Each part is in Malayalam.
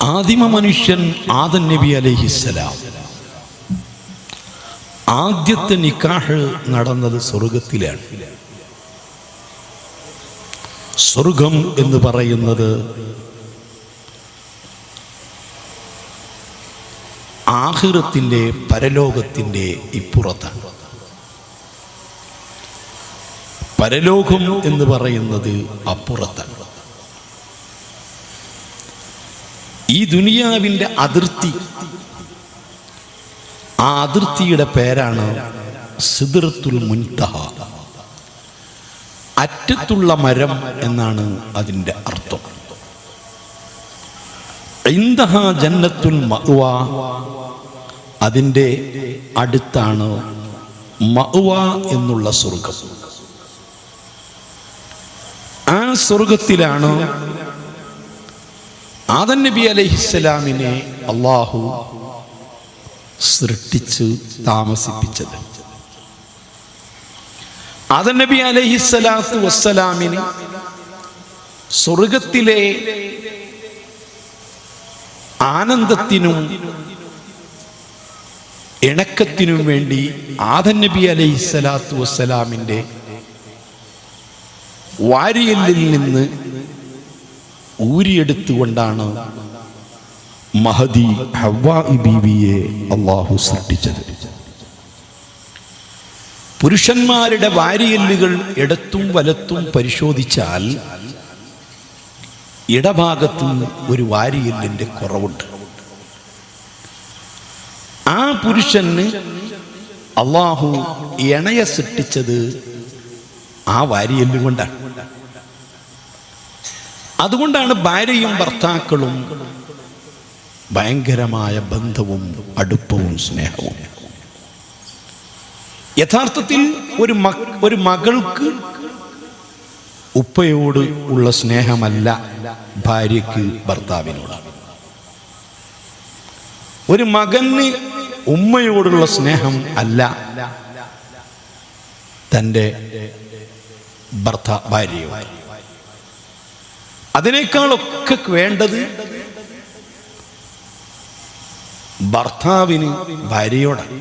ആദിമ മനുഷ്യൻ ആദം നബി അലൈഹിസ്സലാം ആദ്യത്തെ നിക്കാഹ് നടന്നത് സ്വർഗത്തിലാണ്. സ്വർഗം എന്ന് പറയുന്നത് ആഖിറത്തിൻ്റെ പരലോകത്തിൻ്റെ ഇപ്പുറത്താണ്. പരലോകം എന്ന് പറയുന്നത് അപ്പുറത്താണ്. ഈ ദുനിയാവിൻ്റെ അതിർത്തി, ആ അതിർത്തിയുടെ പേരാണ് സിദ്റത്തുൽ മുൻതഹ, അറ്റത്തുള്ള മരം എന്നാണ് അതിൻ്റെ അർത്ഥം. ഇൻദഹ ജന്നത്തുൽ മഅ്വ, അതിൻ്റെ അടുത്താണ് മഅ്വ എന്നുള്ള സ്വർഗം. ആ സ്വർഗത്തിലാണ് ആദം നബി അലൈഹിസ്സലാമിനെ അള്ളാഹു സൃഷ്ടിച്ച് താമസിപ്പിച്ചത്. ആദം നബി അലൈഹിസ്സലാത്തു വസ്സലാമിന് സ്വർഗത്തിലെ ആനന്ദത്തിനും ഇണക്കത്തിനും വേണ്ടി ആദം നബി അലൈഹിസ്സലാത്തു വസ്സലാമിൻ്റെ വാരിയലിൽ നിന്ന് ഊരിയെടുത്തുകൊണ്ടാണ് മഹദി ഹവ്വാ ബീവിയെ അള്ളാഹു സൃഷ്ടിച്ചത്. പുരുഷന്മാരുടെ വാരിയല്ലുകൾ ഇടത്തും വലത്തും പരിശോധിച്ചാൽ ഇടഭാഗത്ത് ഒരു വാരിയല്ലിൻ്റെ കുറവുണ്ട്. ആ പുരുഷന് അള്ളാഹു ഇണയെ സൃഷ്ടിച്ചത് ആ വാരിയല്ല് കൊണ്ടാണ്. അതുകൊണ്ടാണ് ഭാര്യയും ഭർത്താക്കളും ഭയങ്കരമായ ബന്ധവും അടുപ്പവും സ്നേഹവും. യഥാർത്ഥത്തിൽ ഒരു മകൾക്ക് ഉപ്പയോട് ഉള്ള സ്നേഹമല്ല ഭാര്യയ്ക്ക് ഭർത്താവിനോട്. ഒരു മകന് ഉമ്മയോടുള്ള സ്നേഹം അല്ല തൻ്റെ ഭാര്യയോട്. അതിനേക്കാളൊക്കെ വേണ്ടത് ഭർത്താവിന് ഭാര്യയോടാണ്.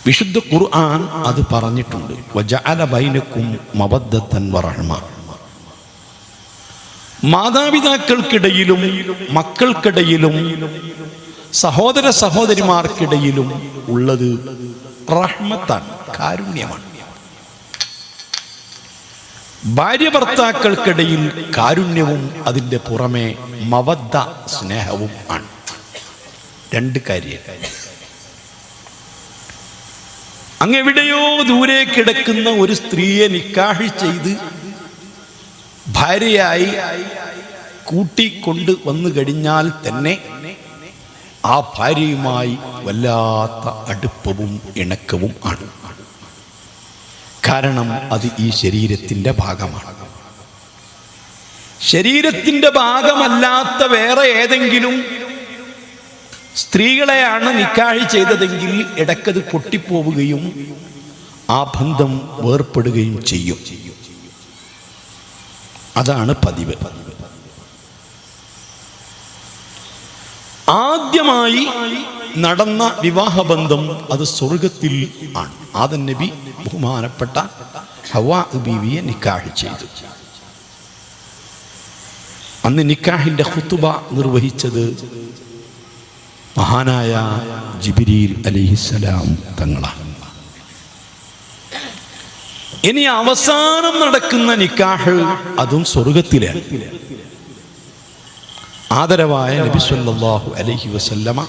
വിശുദ്ധ ഖുർആൻ അത് പറഞ്ഞിട്ടുണ്ട്. വജഅല ബൈനക്കും മവദ്ദത്തൻ വറഹ്മ. മാതാപിതാക്കൾക്കിടയിലും മക്കൾക്കിടയിലും സഹോദര സഹോദരിമാർക്കിടയിലും ഉള്ളത് റഹ്മത്താണ്, കാരുണ്യമാണ്. ഭാര്യ ഭർത്താക്കൾക്കിടയിൽ കാരുണ്യവും അതിൻ്റെ പുറമെ മവദ്ദ സ്നേഹവും ആണ്. രണ്ട് കാര്യം. അങ്ങെവിടെയോ ദൂരെ കിടക്കുന്ന ഒരു സ്ത്രീയെ നിക്കാഹ് ചെയ്ത് ഭാര്യയായി കൂട്ടിക്കൊണ്ട് വന്നു കഴിഞ്ഞാൽ തന്നെ ആ ഭാര്യയുമായി വല്ലാത്ത അടുപ്പവും ഇണക്കവും ആണ്. കാരണം അത് ഈ ശരീരത്തിൻ്റെ ഭാഗമാണ്. ശരീരത്തിൻ്റെ ഭാഗമല്ലാത്ത വേറെ ഏതെങ്കിലും സ്ത്രീകളെയാണ് നിക്കാഹ് ചെയ്തതെങ്കിൽ ഇടക്കത് പൊട്ടിപ്പോവുകയും ആ ബന്ധം വേർപ്പെടുകയും ചെയ്യും. അതാണ് പതിവ്. ആദ്യമായി നടന്ന വിവാഹബന്ധം അത് സ്വർഗത്തിൽ ആണ്. ആദം നബി ബഹുമാനപ്പെട്ട ഹവ്വാ ബീവിയെ നിക്കാഹ് ചെയ്തു. അന്ന് നിക്കാഹിന്റെ ഖുതുബ നിർവഹിച്ചത് മഹാനായ ജിബ്രീൽ അലൈഹിസ്സലാം തങ്ങളാണ്. ഇനി അവസാനം നടക്കുന്ന നിക്കാഹ് അതും സ്വർഗത്തിലാണ്. ആദരവായ നബി സല്ലല്ലാഹു അലൈഹി വസല്ലമ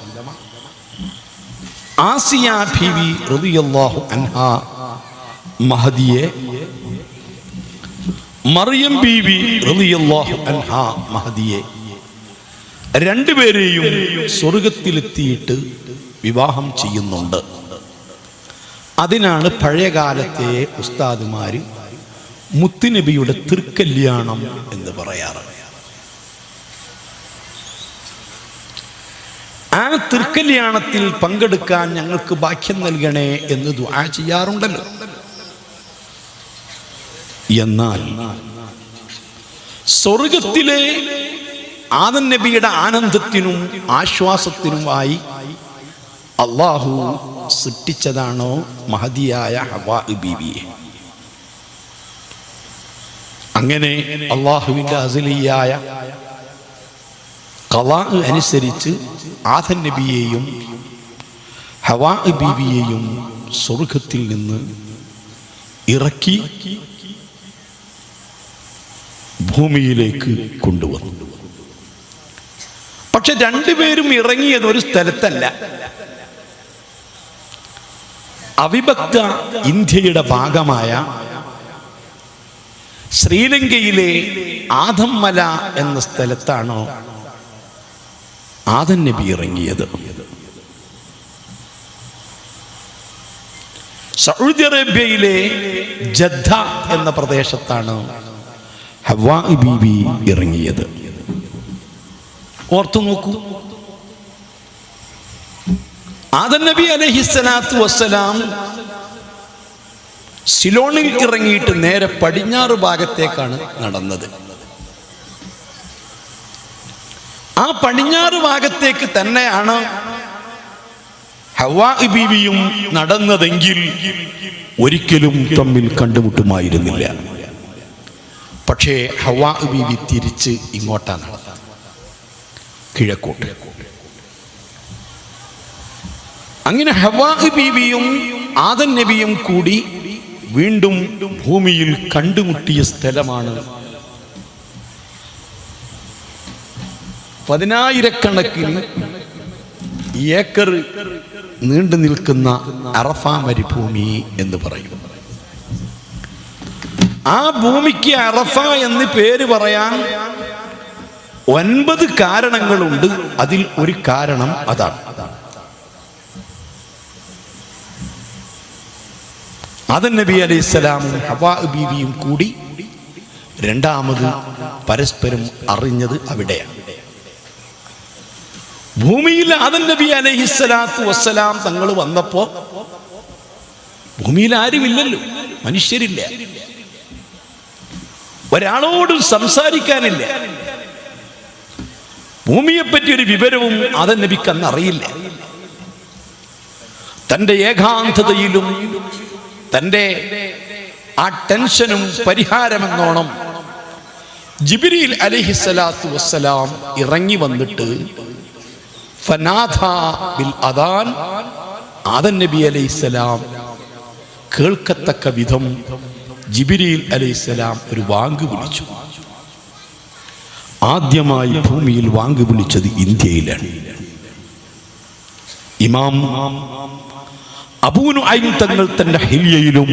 ആസിയ ബീവി റളിയല്ലാഹു അൻഹാ മഹദിയെ, മറിയം ബീവി റളിയല്ലാഹു അൻഹാ മഹദിയെ, രണ്ടുപേരെയും സ്വർഗത്തിലെത്തിയിട്ട് വിവാഹം ചെയ്യുന്നുണ്ട്. അതിനാണ് പഴയകാലത്തെ ഉസ്താദുമാര് മുത്തുനബിയുടെ തൃക്കല്യാണം എന്ന് പറയാറ്. ആ തൃക്കല്യാണത്തിൽ പങ്കെടുക്കാൻ ഞങ്ങൾക്ക് ഭാഗ്യം നൽകണേ എന്ന് ദുആ ചെയ്യാറുണ്ടല്ലോ. എന്നാൽ സ്വർഗത്തിലെ ആദം നബിയുടെ ആനന്ദത്തിനും ആശ്വാസത്തിനുമായി അള്ളാഹു സൃഷ്ടിച്ചതാണോ മഹദിയായ ഹവ്വാ ബീവിയെ? അങ്ങനെ അള്ളാഹുവിൻ്റെ അസലിയായ ഖളാ അനുസരിച്ച് ആദം നബിയെയും ഹവ്വാ ബീവിയെയും സ്വർഗത്തിൽ നിന്ന് ഇറക്കി ഭൂമിയിലേക്ക് കൊണ്ടുവന്നു. പക്ഷെ രണ്ടുപേരും ഇറങ്ങിയത് ഒരു സ്ഥലത്തല്ല. അവിഭക്ത ഇന്ത്യയുടെ ഭാഗമായ ശ്രീലങ്കയിലെ ആദംമല എന്ന സ്ഥലത്താണോ ആദം നബി ഇറങ്ങിയത്. സൗദി അറേബ്യയിലെ ജദ്ദ എന്ന പ്രദേശത്താണ് ഹവ്വാ ബീവി ഇറങ്ങിയത്. ഓർത്തു നോക്കൂ, ആദം നബി അലൈഹിസ്സലാത്തു വസ്സലാം സിലോണിൽ ഇറങ്ങിയിട്ട് നേരെ പടിഞ്ഞാറ് ഭാഗത്തേക്കാണ് നടന്നത്. ആ പടിഞ്ഞാറ് ഭാഗത്തേക്ക് തന്നെയാണ് ഹവ്വാ ബീവിയും നടന്നതെങ്കിൽ ഒരിക്കലും തമ്മിൽ കണ്ടുമുട്ടുമായിരുന്നില്ല. പക്ഷേ ഹവ്വാ ബീവി തിരിച്ച് ഇങ്ങോട്ടാണ് നടന്നത്, കിഴക്കോട്ട്. അങ്ങനെ ഹവ്വാ ബീവിയും ആദം നബിയും കൂടി വീണ്ടും ഭൂമിയിൽ കണ്ടുമുട്ടിയ സ്ഥലമാണ് 10,000-കണക്കിന് ഏക്കർ നീണ്ടു നിൽക്കുന്ന അറഫ മരുഭൂമി എന്ന് പറയും. ആ ഭൂമിക്ക് അറഫ എന്ന് പേര് പറയാൻ 9 കാരണങ്ങളുണ്ട്. അതിൽ ഒരു കാരണം അതാണ്. ആദം നബി അലൈഹിസ്സലാമും ഹവ്വാ ബീവിയും കൂടി രണ്ടാമത് പരസ്പരം അറിഞ്ഞത് അവിടെയാണ്. ഭൂമിയിൽ ആദം നബി അലൈഹിസ്സലാത്തു വസ്സലാം തങ്ങൾ വന്നപ്പോ ഭൂമിയിൽ ആരുമില്ലല്ലോ, മനുഷ്യരില്ല, ഒരാളോടും സംസാരിക്കാനില്ല. ഭൂമിയെപ്പറ്റി ഒരു വിവരവും ആദം നബിക്ക് അന്ന് അറിയില്ല. തൻ്റെ ഏകാന്തതയിലും തൻ്റെ ആ ടെൻഷനും പരിഹാരമെന്നോണം ജിബ്രീൽ അലൈഹിസ്സലാത്തു വസ്സലാം ഇറങ്ങി വന്നിട്ട് ഫനാഥാ ബിൽ അദാൻ, ആദം നബി അലൈഹിസ്സലാം കേൾക്കത്തക്ക വിധം ജിബ്രീൽ അലൈഹിസ്സലാം ഒരു വാങ്ക് വിളിച്ചു. ആദ്യമായി ഭൂമിയിൽ വാങ്ക് വിളിച്ചത് ഇന്ത്യയിലാണ്. ഇമാം അബൂ നുഐം തങ്ങൾ തന്റെ ഹില്യയിലും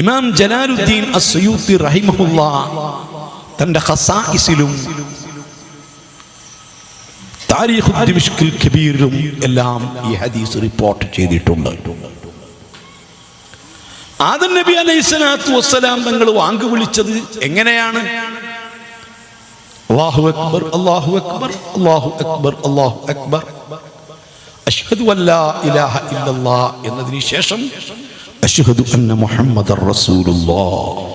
ഇമാം ജലാലുദ്ദീൻ അസ്സയൂത്തി റഹിമഹുല്ലാഹ് തന്റെ ഖസായിസിലും താരീഖു ദിമഷ്കിൽ കബീറിലും എല്ലാം ഈ ഹദീസ് റിപ്പോർട്ട് ചെയ്തിട്ടുണ്ട്. ആദം നബി അലൈഹിസ്സലാത്തു വസ്സലാം തങ്ങൾ വാങ്ക് വിളിച്ചത് എങ്ങനെയാണ്? അല്ലാഹു അക്ബർ, അല്ലാഹു അക്ബർ, അല്ലാഹു അക്ബർ, അല്ലാഹു അക്ബർ, അശ്ഹദു അല്ലാ ഇലാഹ ഇല്ലല്ലാഹ് എന്നതിന് ശേഷം അശ്ഹദു അന്ന മുഹമ്മദർ റസൂലുള്ളാഹ്.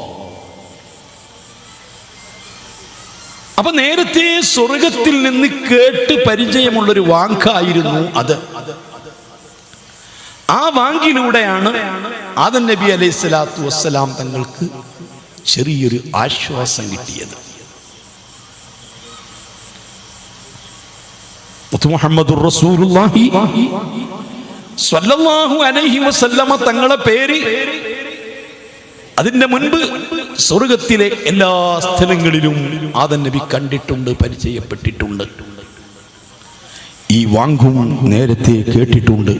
അപ്പൊ നേരത്തെ സ്വർഗത്തിൽ നിന്ന് കേട്ട് പരിചയമുള്ളൊരു വാക്കായിരുന്നു അത്. ആ വാങ്കിലൂടെയാണ് ആദം നബി അലൈഹിസ്സലാത്തു വസ്സലാം തങ്ങൾക്ക് ചെറിയൊരു ആശ്വാസം കിട്ടിയത്. മുഹമ്മദുർ റസൂലുള്ളാഹി സ്വല്ലല്ലാഹു അലൈഹി വസല്ലമ തങ്ങളെ പേര് അതിന്റെ മുൻപ് സ്വർഗത്തിലെ എല്ലാ സ്ഥലങ്ങളിലും ആദം നബി കണ്ടിട്ടുണ്ട്, പരിചയപ്പെട്ടിട്ടുണ്ട്. ഈ വാങ്കും നേരത്തെ കേട്ടിട്ടുണ്ട്.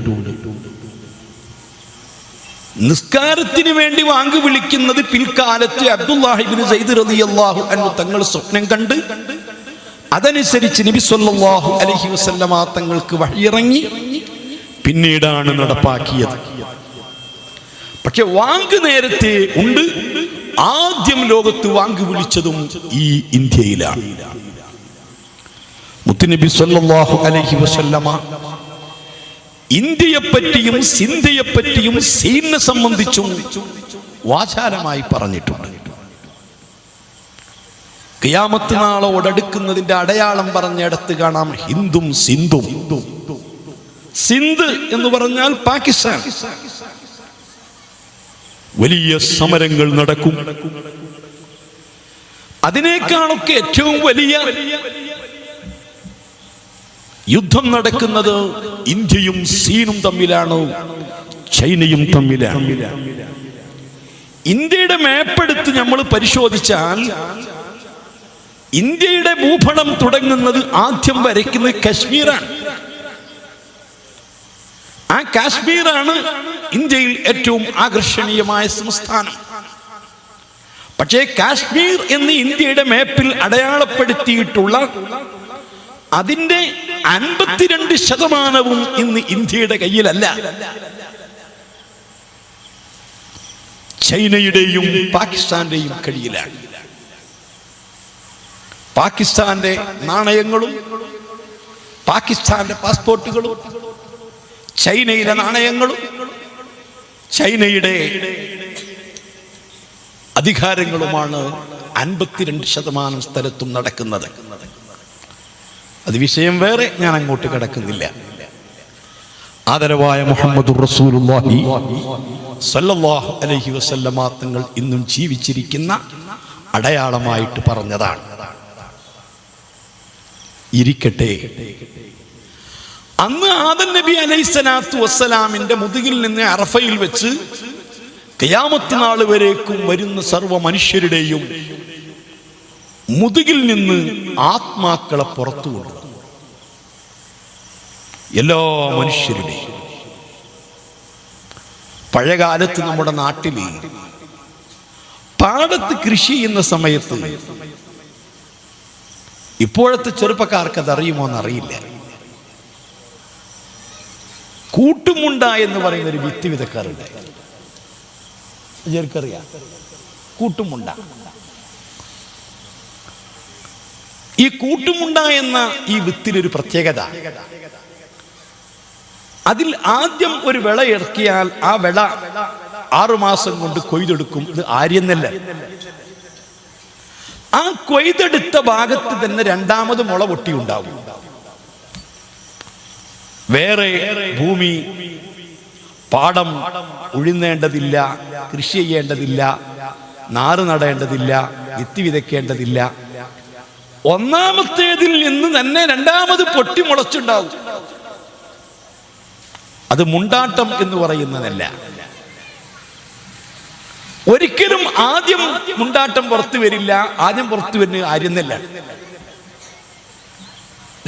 നിസ്കാരത്തിന് വേണ്ടി വാങ്ക് വിളിക്കുന്നത് പിൽക്കാലത്ത് അബ്ദുല്ലാഹി ഇബ്നു സൈദ് റളിയല്ലാഹു അൻഹു തങ്ങൾ സ്വപ്നം കണ്ട് അതനുസരിച്ച് നബി സല്ലല്ലാഹു അലൈഹി വസല്ലമ തങ്ങൾക്ക് വഹി ഇറങ്ങി പിന്നീടാണ് നടപ്പാക്കിയത്. പക്ഷെ വാങ്ക് നേരത്തെ ഉണ്ട്. ആദ്യം ലോകത്ത് വാങ്ക് വിളിച്ചതും ഈ ഇന്ത്യയിലാണ്. മുത്തുനബി സല്ലല്ലാഹു അലൈഹി വസല്ലമ ഇന്ത്യയെപ്പറ്റിയും സിന്ധ്യയെപ്പറ്റിയും സീനിനെ സംബന്ധിച്ചും വാചാലമായി പറഞ്ഞിട്ടുണ്ട്. ഖിയാമത്ത് നാളോടടുക്കുന്നതിന്റെ അടയാളം പറഞ്ഞിടത്ത് കാണാം ഹിന്ദും സിന്ധും. സിന്ധ് എന്ന് പറഞ്ഞാൽ പാകിസ്ഥാൻ. വലിയ സമരങ്ങൾ നടക്കും. അതിനേക്കാളൊക്കെ ഏറ്റവും വലിയ യുദ്ധം നടക്കുന്നത് ഇന്ത്യയും ചീനും തമ്മിലാണ്, ചൈനയും തമ്മിലാണ്. ഇന്ത്യയുടെ മാപ്പെടുത്ത് നമ്മൾ പരിശോധിച്ചാൽ ഇന്ത്യയുടെ ഭൂപടം തുടങ്ങുന്നത് ആദ്യം വരയ്ക്കുന്നത് കശ്മീരാണ്. ആ കാശ്മീരാണ് ഇന്ത്യയിൽ ഏറ്റവും ആകർഷണീയമായ സംസ്ഥാനം. പക്ഷേ കാശ്മീർ എന്ന് ഇന്ത്യയുടെ മാപ്പിൽ അടയാളപ്പെടുത്തിയിട്ടുള്ള അതിന്റെ 52% ഇന്ന് ഇന്ത്യയുടെ കയ്യിലല്ല. ചൈനയുടെയും പാകിസ്ഥാന്റെയും കയ്യിലാണ്. പാകിസ്ഥാന്റെ നാണയങ്ങളും പാകിസ്ഥാന്റെ പാസ്പോർട്ടുകളും ചൈനയിലെ നാണയങ്ങളും ചൈനയുടെ അധികാരങ്ങളുമാണ് 52% സ്ഥലത്തും നടക്കുന്നത്. അത് വിഷയം വേറെ, ഞാൻ അങ്ങോട്ട് കിടക്കുന്നില്ല. ആദരവായ മുഹമ്മദുർ റസൂലുള്ളാഹി സ്വല്ലല്ലാഹു അലൈഹി വസല്ലമ തങ്ങൾ ഇന്നും ജീവിച്ചിരിക്കുന്ന അടയാളമായിട്ട് പറഞ്ഞതാണ്. ഇരിക്കട്ടെ, അന്ന് ആദം നബി അലൈഹിസ്സലാത്തു വസ്സലാമിന്റെ മുതുകിൽ നിന്ന് അറഫയിൽ വെച്ച് ഖിയാമത്ത് നാൾ വരേക്കും വരുന്ന സർവ്വ മനുഷ്യരുടെയും മുതുകിൽ നിന്ന് ആത്മാക്കളെ പുറത്തു കൊണ്ടുവന്നു. എല്ലാ മനുഷ്യരുടെയും. പഴയകാലത്ത് നമ്മുടെ നാട്ടിൽ പാടത്ത് കൃഷി ചെയ്യുന്ന സമയത്ത്, ഇപ്പോഴത്തെ ചെറുപ്പക്കാർക്ക് അതറിയുമോ എന്നറിയില്ല, കൂട്ടുമുണ്ട എന്ന് പറയുന്ന ഒരു വിത്ത് വിതക്കാറുണ്ട്. ചെറുക്കറിയാം, കൂട്ടുമുണ്ട. ഈ കൂട്ടുമുണ്ട എന്ന ഈ വിത്തിനൊരു പ്രത്യേകത, അതിൽ ആദ്യം ഒരു വിള ഇറക്കിയാൽ ആ വിള 6 മാസം കൊണ്ട് കൊയ്തെടുക്കും. ഇത് ആര്യനെല്ല. ആ കൊയ്തെടുത്ത ഭാഗത്ത് തന്നെ രണ്ടാമത് മുള പൊട്ടിയുണ്ടാവും. വേറെ ഭൂമി, പാടം ഉഴുന്നേണ്ടതില്ല, കൃഷി ചെയ്യേണ്ടതില്ല, നാറ് നടേണ്ടതില്ല, വിത്ത് വിതയ്ക്കേണ്ടതില്ല. ഒന്നാമത്തേതിൽ നിന്ന് തന്നെ രണ്ടാമത് പൊട്ടി മുളച്ചുണ്ടാവും. അത് മുണ്ടാട്ടം എന്ന് പറയുന്നതല്ല. ഒരിക്കലും ആദ്യം മുണ്ടാട്ടം പുറത്തു വരില്ല. ആദ്യം പുറത്തു വരുന്ന ആര്യന്നല്ല.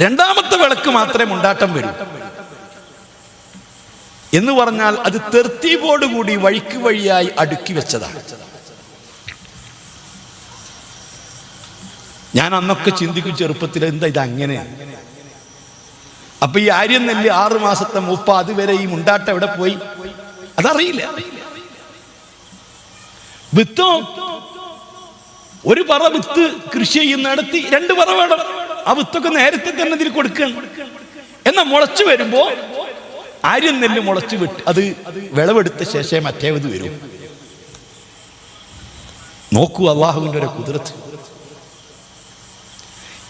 രണ്ടാമത്തെ വിളക്ക് മാത്രമേ മുണ്ടാട്ടം വരൂ. എന്ന് പറഞ്ഞാൽ അത് തെർത്തീബോടുകൂടി വഴിക്ക് വഴിയായി അടുക്കി വെച്ചതാണ്. ഞാൻ അന്നൊക്കെ ചിന്തിക്കും ചെറുപ്പത്തിൽ, എന്താ ഇത് അങ്ങനെ? അപ്പൊ ഈ ആര്യൻ നെല്ല് 6 മാസത്തെ മൂപ്പ, അതുവരെ ഈ മുണ്ടാട്ടം എവിടെ പോയി? അതറിയില്ല. വിത്തോ, ഒരു പറ വിത്ത് കൃഷി ചെയ്യുന്നിടത്ത് 2 പറ വേണം. ആ വിത്തൊക്കെ നേരത്തെ തന്നെ ഇതിൽ കൊടുക്കണം. എന്നാ മുളച്ചു വരുമ്പോ ആര്യൻ നെല്ല് മുളച്ചു വിട്ട് അത് വിളവെടുത്ത ശേഷം മറ്റേത് വരും. നോക്കൂ അള്ളാഹുവിന്റെ ഒരു കുദ്റത്ത്.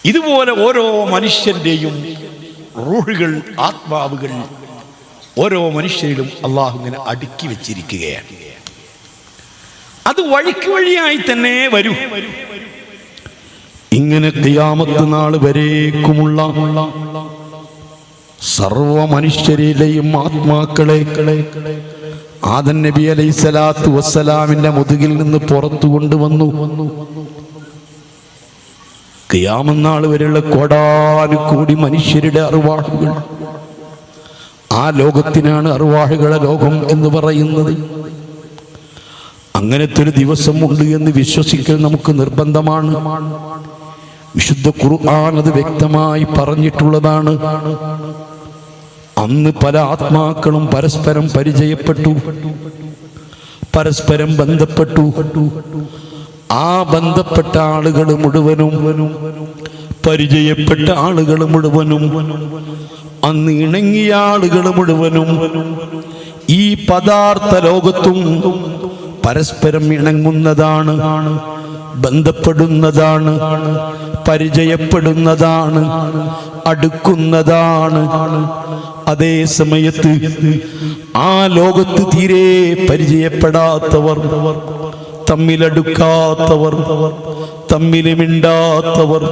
ഇതുപോലെ ഓരോ മനുഷ്യന്റെയും റൂഹുകൾ, ആത്മാവുകൾ ഓരോ മനുഷ്യരിലും അള്ളാഹു ഇങ്ങനെ അടുക്കി വെച്ചിരിക്കുകയാണ്. അത് വഴിക്ക് വഴിയായി തന്നെ വരൂ. ഇങ്ങനെ ഖിയാമത്ത് നാൾ വരേക്കുമുള്ള സർവ മനുഷ്യരിലെയും ആത്മാക്കളെ ആദം നബി അലൈഹിസ്സലാത്തു വസ്സലാമിന്റെ മുതുകിൽ നിന്ന് പുറത്തു കൊണ്ടുവന്നു. ഖിയാമത്ത് നാൾ വരെയുള്ള കോടാനുകോടി മനുഷ്യരുടെ അർവാഹുകൾ, ആ ലോകത്തിനാണ് അർവാഹുകളുടെ ലോകം എന്ന് പറയുന്നത്. അങ്ങനത്തെ ഒരു ദിവസമുണ്ട് എന്ന് വിശ്വസിക്കൽ നമുക്ക് നിർബന്ധമാണ്. വിശുദ്ധ ഖുർആൻ അത് വ്യക്തമായി പറഞ്ഞിട്ടുള്ളതാണ്. അന്ന് പല ആത്മാക്കളും പരസ്പരം പരിചയപ്പെട്ടു, പരസ്പരം ബന്ധപ്പെട്ടു. ആ ബന്ധപ്പെട്ട ആളുകൾ മുഴുവനും, പരിചയപ്പെട്ട ആളുകൾ മുഴുവനും, അന്ന് ഇണങ്ങിയ ആളുകൾ മുഴുവനും ഈ പദാർത്ഥ ലോകത്തും പരസ്പരം ഇണങ്ങുന്നതാണ്. ബന്ധപ്പെടുന്നതാണ്, പരിചയപ്പെടുന്നതാണ്, അടുക്കുന്നതാണ്. അതേ സമയത്ത് ആ ലോകത്ത് തീരെ പരിചയപ്പെടാത്തവർ, തമ്മിലടുക്കാത്തവർ, തമ്മിൽ മിണ്ടാത്തവർ,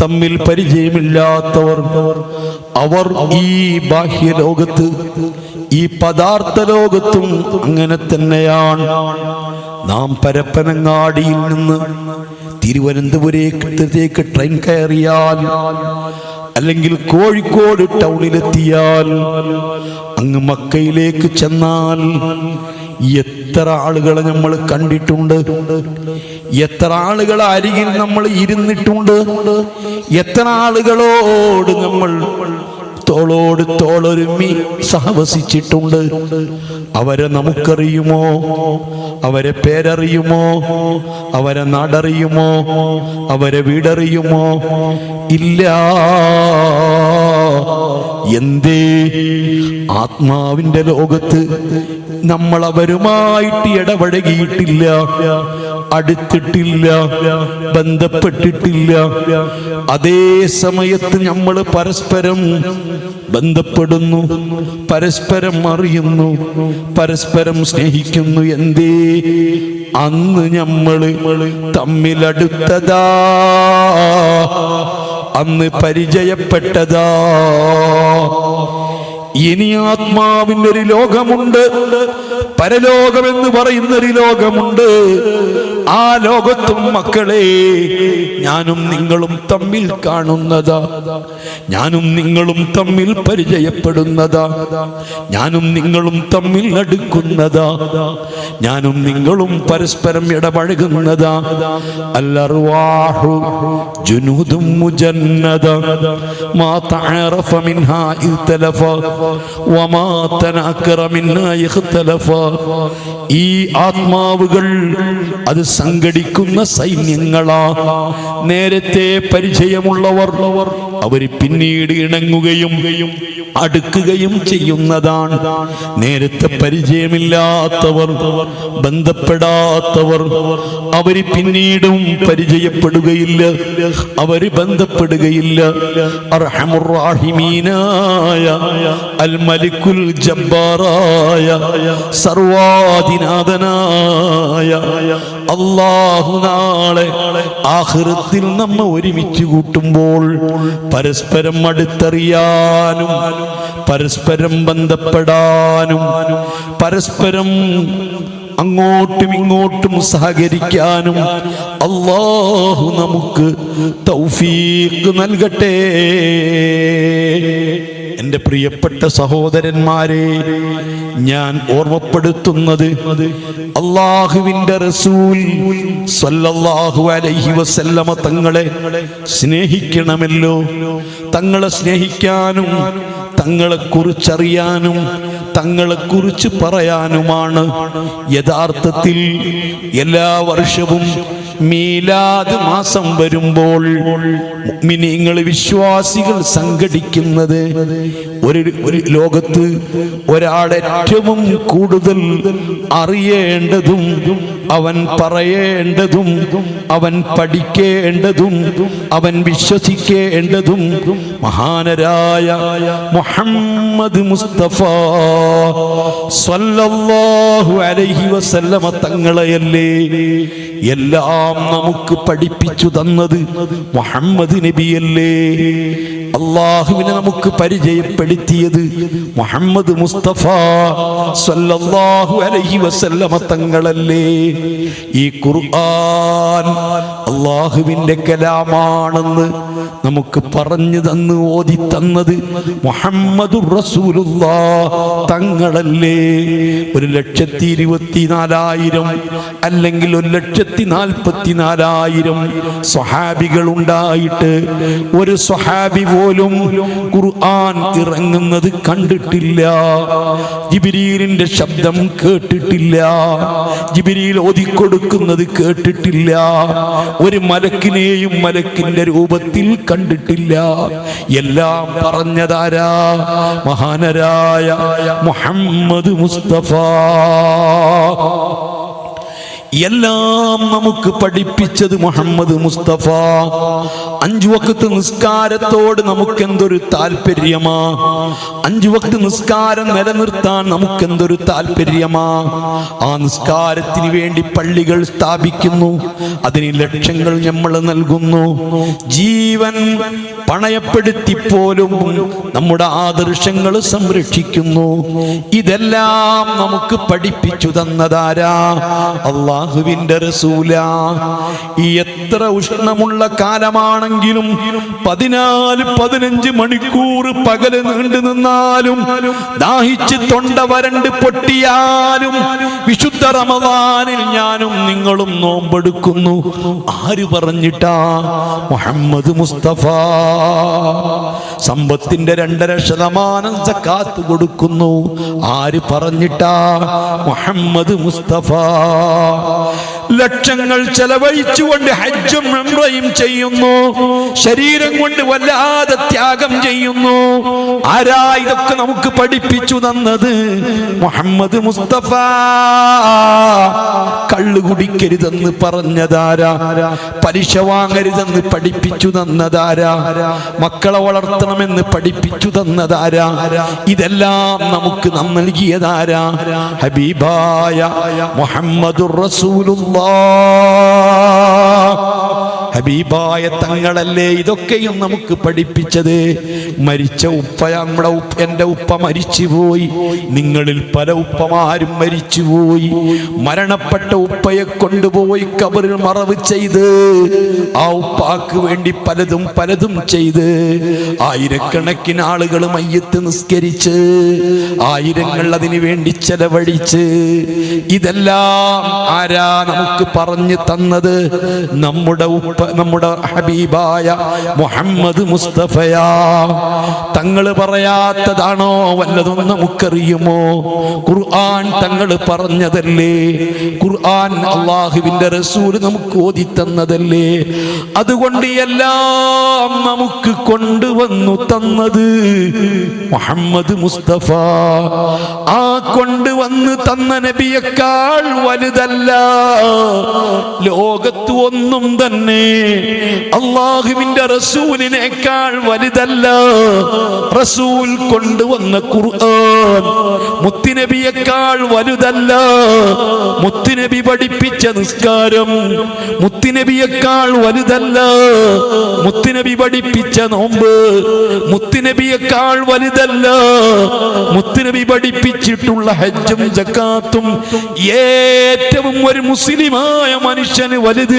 തമ്മിൽ പരിചയമില്ലാത്തവർ, അവർ ഈ ബാഹ്യലോകത്ത്, ഈ പദാർത്ഥ ലോകത്തും അങ്ങനെ തന്നെയാണ്. നാം പരപ്പനങ്ങാടിയിൽ നിന്ന് തിരുവനന്തപുരത്തേക്ക് ട്രെയിൻ കയറിയാൽ, അല്ലെങ്കിൽ കോഴിക്കോട് ടൗണിലെത്തിയാൽ, അങ്ങ് മക്കയിലേക്ക് ചെന്നാൽ എത്ര ആളുകളെ നമ്മൾ കണ്ടിട്ടുണ്ട്, എത്ര ആളുകളെ അരികിൽ നമ്മൾ ഇരുന്നിട്ടുണ്ട്, എത്ര ആളുകളോട് നമ്മൾ തോളോട് തോളൊരുമി സഹവസിച്ചിട്ടുണ്ട്. അവരെ നമുക്കറിയുമോ? അവരെ പേരറിയുമോ? അവരെ നാടറിയുമോ? അവരെ വീടറിയുമോ? ഇല്ല. എന്തേ? ആത്മാവിന്റെ ലോകത്ത് നമ്മൾ അവരുമായിട്ട് ഇടപഴകിയിട്ടില്ല, അടുത്തിട്ടില്ല, ബന്ധപ്പെട്ടിട്ടില്ല. അതേ സമയത്ത് നമ്മൾ പരസ്പരം ബന്ധപ്പെടുന്നു, പരസ്പരം അറിയുന്നു, പരസ്പരം സ്നേഹിക്കുന്നു. എന്തേ? അന്ന് നമ്മള് തമ്മിലടുത്തതാ, അന്ന് പരിചയപ്പെട്ടതാ. ഇനി ആത്മാവിൻ്റെ ഒരു ലോകമുണ്ട്, പരലോകമെന്ന് പറയുന്നൊരു ലോകമുണ്ട്. ആ ലോകത്തും മക്കളെ ഞാനും നിങ്ങളും തമ്മിൽ കാണുന്നതാ, ഞാനും നിങ്ങളും തമ്മിൽ പരിചയപ്പെടുന്നതാ, ഞാനും നിങ്ങളും തമ്മിൽ അടുക്കുന്നതാ, ഞാനും നിങ്ങളും പരസ്പരം ഇടപഴകുന്നതാ. അൽഅർവാഹു ജുനൂദും മുജന്നദ മാ തഅറഫ മിൻഹാ ഇഖ്തലഫ വമാ തനഅക്കറ മിൻഹാ ഇഖ്തലഫ. ഈ ആത്മാവുകൾ അത് സംഘടിക്കുന്ന സൈന്യങ്ങളാ. നേരത്തെ പരിചയമുള്ളവർ അവർ പിന്നീട് ഇണങ്ങുകയും അടുക്കുകയും ചെയ്യുന്നതാണ്. നേരത്തെ പരിചയമില്ലാത്തവർ, ബന്ധപ്പെടാത്തവർ, അവര് പിന്നീടും പരിചയപ്പെടുകയില്ല, അവര് ബന്ധപ്പെടുകയില്ല. അർഹമുർ റഹീമീനായ അൽ മലിക്കുൽ ജബ്ബാറായ സർവാധിനാഥനായ അല്ലാഹു നാളെ ആഖിറത്തിൽ നമ്മെ ഒരുമിച്ച് കൂട്ടുമ്പോൾ പരസ്പരം അടുത്തറിയാനും, പരസ്പരം ബന്ധപ്പെടാനും, പരസ്പരം അങ്ങോട്ടും ഇങ്ങോട്ടും സഹകരിക്കാനും അല്ലാഹു നമുക്ക് തൗഫീഖ് നൽകട്ടെ. എൻ്റെ പ്രിയപ്പെട്ട സഹോദരന്മാരെ, ഞാൻ ഓർമ്മപ്പെടുത്തുന്നത് അല്ലാഹുവിൻ്റെ റസൂൽ സ്വല്ലല്ലാഹു അലൈഹി വസല്ലമ തങ്ങളെ സ്നേഹിക്കണമല്ലോ. തങ്ങളെ സ്നേഹിക്കാനും തങ്ങളെക്കുറിച്ചറിയാനും തങ്ങളെക്കുറിച്ച് പറയാനുമാണ് യഥാർത്ഥത്തിൽ എല്ലാ വർഷവും മീലാദ് മാസം വരുമ്പോൾ മുഅ്മിനീങ്ങൾ, വിശ്വാസികൾ സംഘടിക്കുന്നത്. ഒരു ലോകത്ത് ഒരാളെ ഏറ്റവും കൂടുതൽ അറിയേണ്ടതും അവൻ പറയേണ്ടതും അവൻ പഠിക്കേണ്ടതും അവൻ വിശ്വസിക്കേണ്ടതും മഹാനരായ മുഹമ്മദ് മുസ്തഫ സ്വല്ലല്ലാഹു അലൈഹി വസല്ലമ തങ്ങളെയല്ലേ. എല്ലാം നമുക്ക് പഠിപ്പിച്ചു തന്നത് മുഹമ്മദ് നബിയല്ലേ. അള്ളാഹുവിനെ നമുക്ക് പരിചയപ്പെടുത്തിയത് മുഹമ്മദ് മുസ്തഫ സ്വല്ലല്ലാഹു അലൈഹി വസല്ലമ തങ്ങളല്ലേ. ഈ ഖുർആൻ അള്ളാഹുവിൻ്റെ കലാമാണെന്ന് നമുക്ക് പറഞ്ഞു തന്ന് ഓതി തന്നത് മുഹമ്മദുർ റസൂലുള്ളാഹ് തങ്ങളല്ലേ. 1,24,000 അല്ലെങ്കിൽ 1,44,000 സ്വഹാബികൾ ഉണ്ടായിട്ട് ഒരു സ്വഹാബി പോലും ഖുർആൻ ഇറങ്ങുന്നത് കണ്ടിട്ടില്ല, ജിബ്രീലിന്റെ ശബ്ദം കേട്ടിട്ടില്ല, ജിബ്രീൽ ഓതിക്കൊടുക്കുന്നത് കേട്ടിട്ടില്ല, ഒരു മലക്കിനെയും മലക്കിന്റെ രൂപത്തിൽ കണ്ടിട്ടില്ല. എല്ലാം പറഞ്ഞതാരാ? മഹാനരായ മുഹമ്മദ് മുസ്തഫ. എല്ലാം നമുക്ക് പഠിപ്പിച്ചത് മുഹമ്മദ് മുസ്തഫ. 5 വക്ത് നിസ്കാരത്തോട് നമുക്കെന്തൊരു താല്പര്യമാ, 5 വക്ത് നിസ്കാരം നിലനിർത്താൻ നമുക്കെന്തൊരു താല്പര്യമാ. ആ നിസ്കാരത്തിന് വേണ്ടി പള്ളികൾ സ്ഥാപിക്കുന്നു, അതിന് ലക്ഷങ്ങൾ നമ്മൾ നൽകുന്നു, ജീവൻ പണയപ്പെടുത്തിപ്പോലും നമ്മുടെ ആദർശങ്ങൾ സംരക്ഷിക്കുന്നു. ഇതെല്ലാം നമുക്ക് പഠിപ്പിച്ചു തന്നതാരാ? അല്ലാഹുവിന്റെ റസൂലാ. ഈ എത്ര ഉഷ്ണമുള്ള കാലമാണെങ്കിലും 14-15 മണിക്കൂർ പകല് നീണ്ടു നിന്നാലും ദാഹിച്ച് തൊണ്ട വരണ്ട് പൊട്ടിയാലും വിശുദ്ധ റമദാനിൽ ഞാനും നിങ്ങളും നോമ്പെടുക്കുന്നു. ആര് പറഞ്ഞിട്ടാ? മുഹമ്മദ് മുസ്തഫ. സമ്പത്തിന്റെ 2.5% സക്കാത്ത് കൊടുക്കുന്നു. ആര് പറഞ്ഞിട്ടാ? മുഹമ്മദ് മുസ്തഫ. ലക്ഷങ്ങൾ ചെലവഴിച്ചുകൊണ്ട് ഹജ്ജും ഉംറയും ചെയ്യുന്നു, ശരീരം കൊണ്ട് വല്ലാതെ ത്യാഗം ചെയ്യുന്നു. ആരാ ഇതൊക്കെ നമുക്ക് പഠിപ്പിച്ചു തന്നത്? മുഹമ്മദ് മുസ്തഫ. കള്ളു കുടിക്കരുതെന്ന് പറഞ്ഞതാരാ? പലിശ വാങ്ങരുതെന്ന് പഠിപ്പിച്ചു തന്നതാരാ? മക്കളെ വളർത്തണമെന്ന് പഠിപ്പിച്ചു തന്നതാരാ? ഇതെല്ലാം നമുക്ക് നൽകിയതാരാ? ഹബീബായ മുഹമ്മദുർ റസൂലുള്ളാഹ്. ഹബീബായ തങ്ങളല്ലേ ഇതൊക്കെയും നമുക്ക് പഠിപ്പിച്ചത്. മരിച്ച ഉപ്പ, എൻ്റെ ഉപ്പ മരിച്ചുപോയി, നിങ്ങളിൽ പല ഉപ്പമാരും മരിച്ചുപോയി. മരണപ്പെട്ട ഉപ്പയെ കൊണ്ടുപോയി കബറിൽ മറവ് ചെയ്ത് ആ ഉപ്പാക്ക് വേണ്ടി പലതും ചെയ്ത് ആയിരക്കണക്കിന് ആളുകൾ മയ്യത്ത് നിസ്കരിച്ച് ആയിരങ്ങൾ അതിനു വേണ്ടി ചെലവഴിച്ച് ഇതെല്ലാം ആരാ നമുക്ക് പറഞ്ഞു തന്നത്? നമ്മുടെ ഹബീബായ മുഹമ്മദ് മുസ്തഫയാ. തങ്ങൾ പറയാത്തതാണോ വല്ലതും നമുക്കറിയുമോ? ഖുർആൻ തങ്ങൾ പറഞ്ഞതല്ലേ, ഖുർആൻ അല്ലാഹുവിന്റെ റസൂൽ നമുക്ക് ഓതി തന്നതല്ലേ. അതുകൊണ്ട് എല്ലാം നമുക്ക് കൊണ്ടുവന്നു തന്നത് മുഹമ്മദ് മുസ്തഫ. ആ കൊണ്ടുവന്ന് തന്ന നബിയേക്കാൾ വലുതല്ല ലോകത്ത് ഒന്നും തന്നെ. അല്ലാഹുവിന്റെ റസൂലിനേക്കാൾ വലുതല്ല റസൂൽ കൊണ്ടുവന്ന ഖുർആൻ. മുത്തുനബിയേക്കാൾ വലുതല്ല മുത്തുനബി പഠിപ്പിച്ച നിസ്കാരം. മുത്തുനബിയേക്കാൾ വലുതല്ല മുത്തുനബി പഠിപ്പിച്ച നോമ്പ്. മുത്തുനബിയേക്കാൾ വലുതല്ല മുത്തുനബി പഠിപ്പിച്ചിട്ടുള്ള ഹജ്ജും സക്കാത്തും. ഏറ്റവും ഒരു മുസ്ലിമായ മനുഷ്യന് വലുത്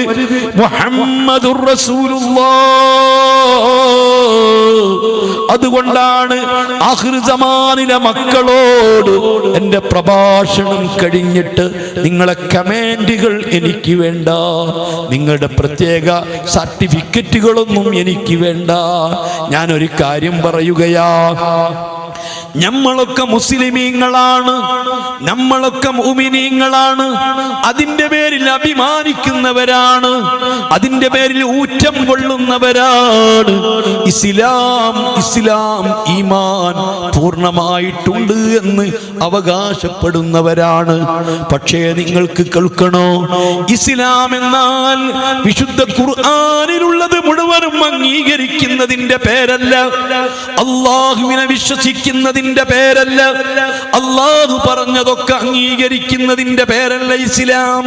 മുഹമ്മദുർ റസൂലുള്ളാഹ്. അതുകൊണ്ടാണ് ആഖിർ സമാനിലെ മക്കളോട് എൻ്റെ പ്രഭാഷണം കഴിഞ്ഞിട്ട് നിങ്ങളെ കമന്റുകൾ എനിക്ക് വേണ്ട, നിങ്ങളുടെ പ്രത്യേക സർട്ടിഫിക്കറ്റുകളൊന്നും എനിക്ക് വേണ്ട. ഞാനൊരു കാര്യം പറയുകയാ, നമ്മളൊക്കെ മുസ്ലിമീങ്ങളാണ്, നമ്മളൊക്കെ മുഅ്മിനീങ്ങളാണ്. അതിന്റെ പേരിൽ അഭിമാനിക്കുന്നവരാണ്, അതിന്റെ പേരിൽ ഊറ്റം കൊള്ളുന്നവരാണ്. ഇസ്ലാം ഈമാൻ പൂർണ്ണമായിട്ടുണ്ട് എന്ന് അവകാശപ്പെടുന്നവരാണ്. പക്ഷേ നിങ്ങൾക്ക് കേൾക്കണോ, ഇസ്ലാം എന്നാൽ വിശുദ്ധ ഖുർആനിലുള്ളത് മുഴുവനും അംഗീകരിക്കുന്നതിന്റെ പേരല്ല, അല്ലാഹുവിനെ വിശ്വസിക്കുന്നതിന്റെ പേരല്ല, അല്ലാഹു പറഞ്ഞതൊക്കെ അംഗീകരിക്കുന്നതിന്റെ പേരല്ല ഇസ്ലാം.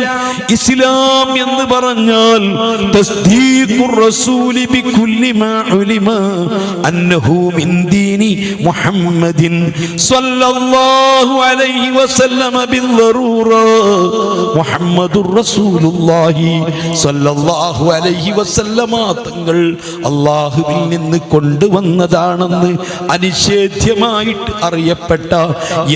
ഇസ്ലാം എന്ന് പറഞ്ഞാൽ തസ്ദീഖുർ റസൂലി ബികുല്ലി മാ ഉലിമ അന്നഹു മിൻ ദീനി മുഹമ്മദിൻ സ്വല്ലല്ലാഹു അലൈഹി വസല്ലം ബിദ്ദറൂറ മുഹമ്മദുർ റസൂലുള്ളാഹി സ്വല്ലല്ലാഹു അലൈഹി വസല്ലമ തങ്ങൾ അല്ലാഹുവിൽ നിന്ന് കൊണ്ടുവന്നതാണെന്ന് അനിഷേധ്യമായിട്ട് അറിയപ്പെട്ട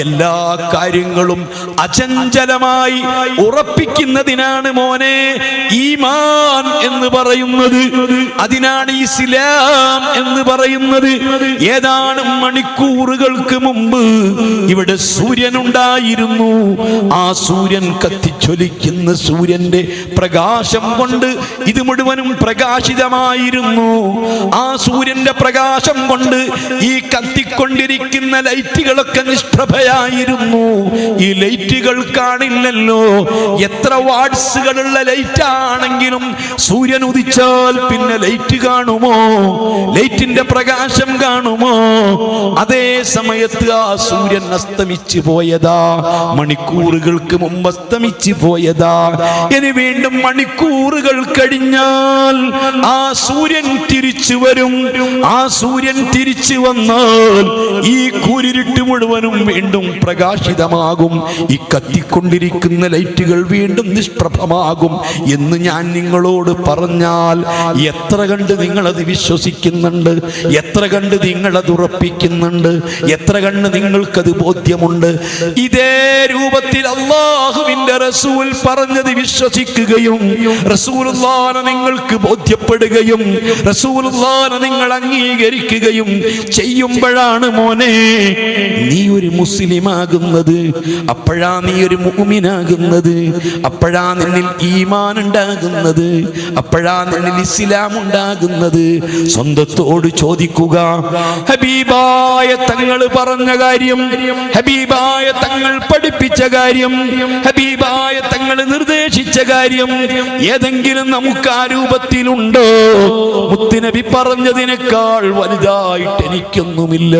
എല്ലാ കാര്യങ്ങളും അചഞ്ചലമായി ഉറപ്പിക്കുന്നതിനാണ് മോനെ ഈമാൻ എന്ന് പറയുന്നത്. അതിനാണ് ഇസ്ലാം എന്ന് പറയുന്നത്. ഏതാനും മണിക്കൂറുകൾക്ക് മുമ്പ് ഇവിടെ സൂര്യൻ ഉണ്ടായിരുന്നു. ആ സൂര്യൻ കത്തിച്ചൊലിക്കുന്ന സൂര്യന്റെ പ്രകാശം കൊണ്ട് ഇത് മുഴുവനും പ്രകാശിതമായിരുന്നു. ആ സൂര്യന്റെ പ്രകാശം കൊണ്ട് ഈ കത്തിക്കൊണ്ടിരിക്കുന്ന ലൈറ്റുകളൊക്കെ നിഷ്പ്രഭയായിരുന്നു. ഈ ലൈറ്റുകൾ കാണില്ലല്ലോ. എത്ര വാട്സുകളുള്ള ലൈറ്റ് ആണെങ്കിലും സൂര്യൻ ഉദിച്ചാൽ പിന്നെ ലൈറ്റ് കാണുമോ? ലൈറ്റിന്റെ പ്രകാശം കാണുമോ? അതേ സമയത്ത് ആ സൂര്യൻ അസ്തമിച്ചു പോയതാ, മണിക്കൂറുകൾക്ക് മുമ്പ് അസ്തമിച്ചു പോയതാ. ഇനി വീണ്ടും മണിക്കൂറുകൾ കഴിഞ്ഞാൽ ആ സൂര്യൻ തിരിച്ചു വരും. ആ സൂര്യൻ തിരിച്ചു വന്നാൽ ഈ കൂരിരുട്ട് മുഴുവനും വീണ്ടും പ്രകാശിതമാകും. ഈ കത്തിക്കൊണ്ടിരിക്കുന്ന ലൈറ്റുകൾ വീണ്ടും നിഷ്പ്രഭമാകും എന്ന് ഞാൻ നിങ്ങളോട് പറഞ്ഞാൽ എത്ര കണ്ട് നിങ്ങളത് വിശ്വസിക്കുന്നുണ്ട്? എത്ര കണ്ട് നിങ്ങളത് ഉറപ്പിക്കുന്നുണ്ട്? എത്ര കണ്ട് നിങ്ങൾക്കത് ബോധ്യമുണ്ട്? ഇതേ രൂപത്തിൽ അല്ലാഹുവിന്റെ റസൂൽ പറഞ്ഞത് വിശ്വസിക്കുകയും റസൂലുള്ളാഹിനെ നിങ്ങൾക്ക് ബോധ്യപ്പെടുകയും റസൂലുള്ളാഹിനെ നിങ്ങൾ അംഗീകരിക്കുകയും ചെയ്യുമ്പോഴാണ് മോനെ നീ ഒരു മുസ്ലിമാകുന്നത്. അപ്പോഴാ നീ ഒരു മുഅ്മിനാകുന്നത്. അപ്പോഴാ നിന്നിൽ ഈമാൻ ഉണ്ടാകുന്നത്. അപ്പോഴാ നിന്നിൽ ഇസ്ലാം ഉണ്ടാകുന്നത്. സ്വന്തത്തോട് ചോദിക്കുക, ഹബീബായ തങ്ങൾ പറഞ്ഞ കാര്യം, ഹബീബായ തങ്ങൾ പഠിപ്പിച്ച കാര്യം, ഹബീബായ തങ്ങൾ നിർദ്ദേശിച്ച കാര്യം ഏതെങ്കിലും നമുക്ക് ആ രൂപത്തിലുണ്ടോ? മുത്തുനബി പറഞ്ഞതിനേക്കാൾ വലുതായിട്ട് എനിക്കൊന്നുമില്ല.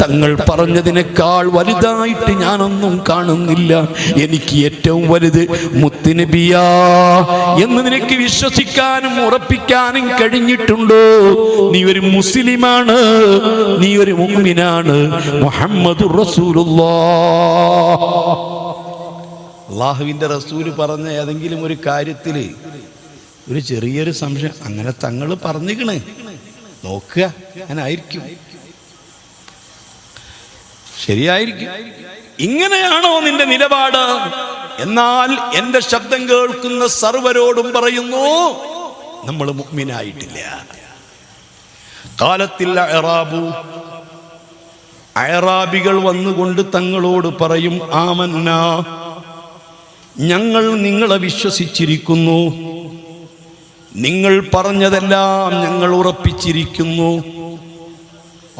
തങ്ങൾ പറഞ്ഞതിനേക്കാൾ വലുതായിട്ട് ഞാനൊന്നും കാണുന്നില്ല. എനിക്ക് ഏറ്റവും വലുത് മുത്തുനബിയാ എന്ന് നിനക്ക് വിശ്വസിക്കാനും ഉറപ്പിക്കാനും കഴിഞ്ഞിട്ടുണ്ടോ? നീ ഒരു മുസ്ലിമാണ്, നീ ഒരു മുഅ്മിനാണ്. മുഹമ്മദുർ റസൂലുള്ളാഹ്. അല്ലാഹുവിന്റെ റസൂല് പറഞ്ഞ ഏതെങ്കിലും ഒരു കാര്യത്തില് ഒരു ചെറിയൊരു സംശയം, അങ്ങനെ തങ്ങൾ പറഞ്ഞിക്കണ് നോക്കുക, അങ്ങനായിരിക്കും, ശരിയായിരിക്കും. ഇങ്ങനെയാണോ നിന്റെ നിലപാട്? എന്നാൽ എന്റെ ശബ്ദം കേൾക്കുന്ന സർവരോടും പറയുന്നു, നമ്മൾ മുഅ്മിനായിട്ടില്ല. കാലത്തിൽ അഅറാബികൾ വന്നുകൊണ്ട് തങ്ങളോട് പറയും, ആമന്നാ, ഞങ്ങൾ നിങ്ങളെ വിശ്വസിച്ചിരിക്കുന്നു, നിങ്ങൾ പറഞ്ഞതെല്ലാം ഞങ്ങൾ ഉറപ്പിച്ചിരിക്കുന്നു,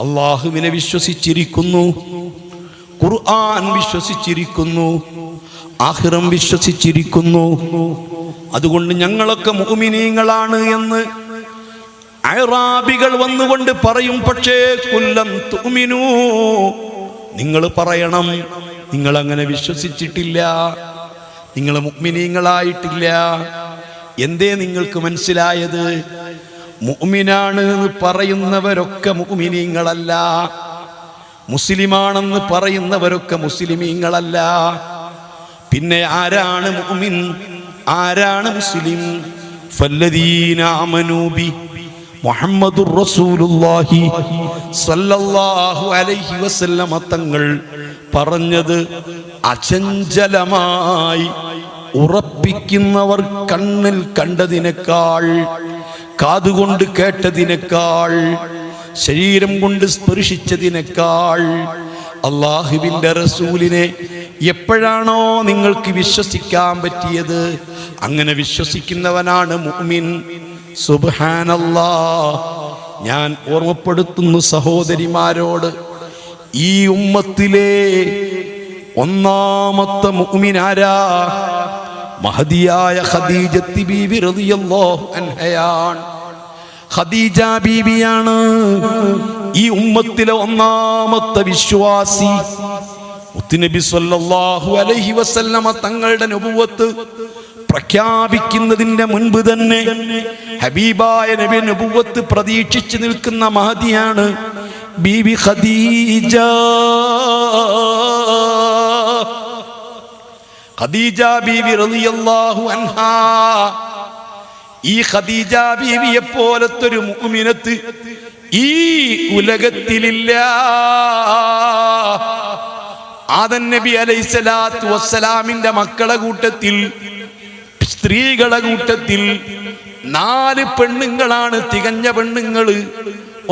അല്ലാഹുവിനെ വിശ്വസിച്ചിരിക്കുന്നു, ഖുർആൻ വിശ്വസിച്ചിരിക്കുന്നു, ആഖിറം വിശ്വസിച്ചിരിക്കുന്നു, അതുകൊണ്ട് ഞങ്ങളൊക്കെ മുഅ്മിനീങ്ങളാണ് എന്ന് അഅറാബികൾ വന്നുകൊണ്ട് പറയും. പക്ഷേ കുല്ലം തുഅ്മിനൂ, നിങ്ങൾ പറയണം നിങ്ങൾ അങ്ങനെ വിശ്വസിച്ചിട്ടില്ല, നിങ്ങൾ മുഅ്മിനീങ്ങളായിട്ടില്ല. എന്തേ നിങ്ങൾക്ക് മനസ്സിലായത്? മുഅ്മിനാണ് എന്ന് പറയുന്നവരൊക്കെ മുഅ്മിനീങ്ങളല്ല, മുസ്ലിമാണെന്ന് പറയുന്നവരൊക്കെ മുസ്ലിമീങ്ങളല്ല. പിന്നെ ആരാണ് മുഅ്മിൻ, ആരാണ് മുസ്ലിം? ഫല്ലദീന ആമനൂ ബി മുഹമ്മദുർ റസൂലുള്ളാഹി സ്വല്ലല്ലാഹു അലൈഹി വസല്ലമ തങ്ങൾ പറഞ്ഞത് അചഞ്ചലമായി ഉറപ്പിക്കുന്നവർ കണ്ണിൽ കണ്ടതിനേക്കാൾ, കാതുകൊണ്ട് കേട്ടതിനേക്കാൾ, ശരീരം കൊണ്ട് സ്പർശിച്ചതിനേക്കാൾ അല്ലാഹുവിന്റെ റസൂലിനെ എപ്പോഴാണോ നിങ്ങൾക്ക് വിശ്വസിക്കാൻ പറ്റിയത്, അങ്ങനെ വിശ്വസിക്കുന്നവനാണ് മുഅ്മിൻ. സുബ്ഹാനല്ലാഹ്. ഞാൻ ഓർമ്മപ്പെടുത്തുന്നു സഹോദരിമാരോട്, ഈ ഉമ്മത്തിലെ ഒന്നാമത്തെ മുഅ്മിനാരാ? മഹദിയായ ഖദീജത്ത് ബീവി റളിയല്ലാഹു അൻഹയാണ്. ഖദീജ ബീവിയാണ് ഈ ഉമ്മത്തിലെ ഒന്നാമത്തെ വിശ്വാസി. മുത്തുനബി സ്വല്ലല്ലാഹു അലൈഹി വസല്ലമ തങ്ങളുടെ നബുവത്ത് പ്രഖ്യാപിക്കുന്നതിന്റെ മുൻപ് തന്നെ ഹബീബായ നബി നബുവത്ത് പ്രതീക്ഷിച്ചു നിൽക്കുന്ന മഹദിയാണ് ബീബി ഖദീജ. ഖദീജ ബീവി റളിയല്ലാഹു അൻഹാ. ഈ ഖദീജ ബീവിയെ പോലത്തൊരു മുഅ്മിനത്ത് ഈ ഉലകത്തിലില്ല. ആദം നബി അലൈഹിസ്സലാത്തു വസ്സലാമിന്റെ മക്കളെ കൂട്ടത്തിൽ, സ്ത്രീകളെ കൂട്ടത്തിൽ 4 പെണ്ണുങ്ങളാണ് തികഞ്ഞ പെണ്ണുങ്ങൾ.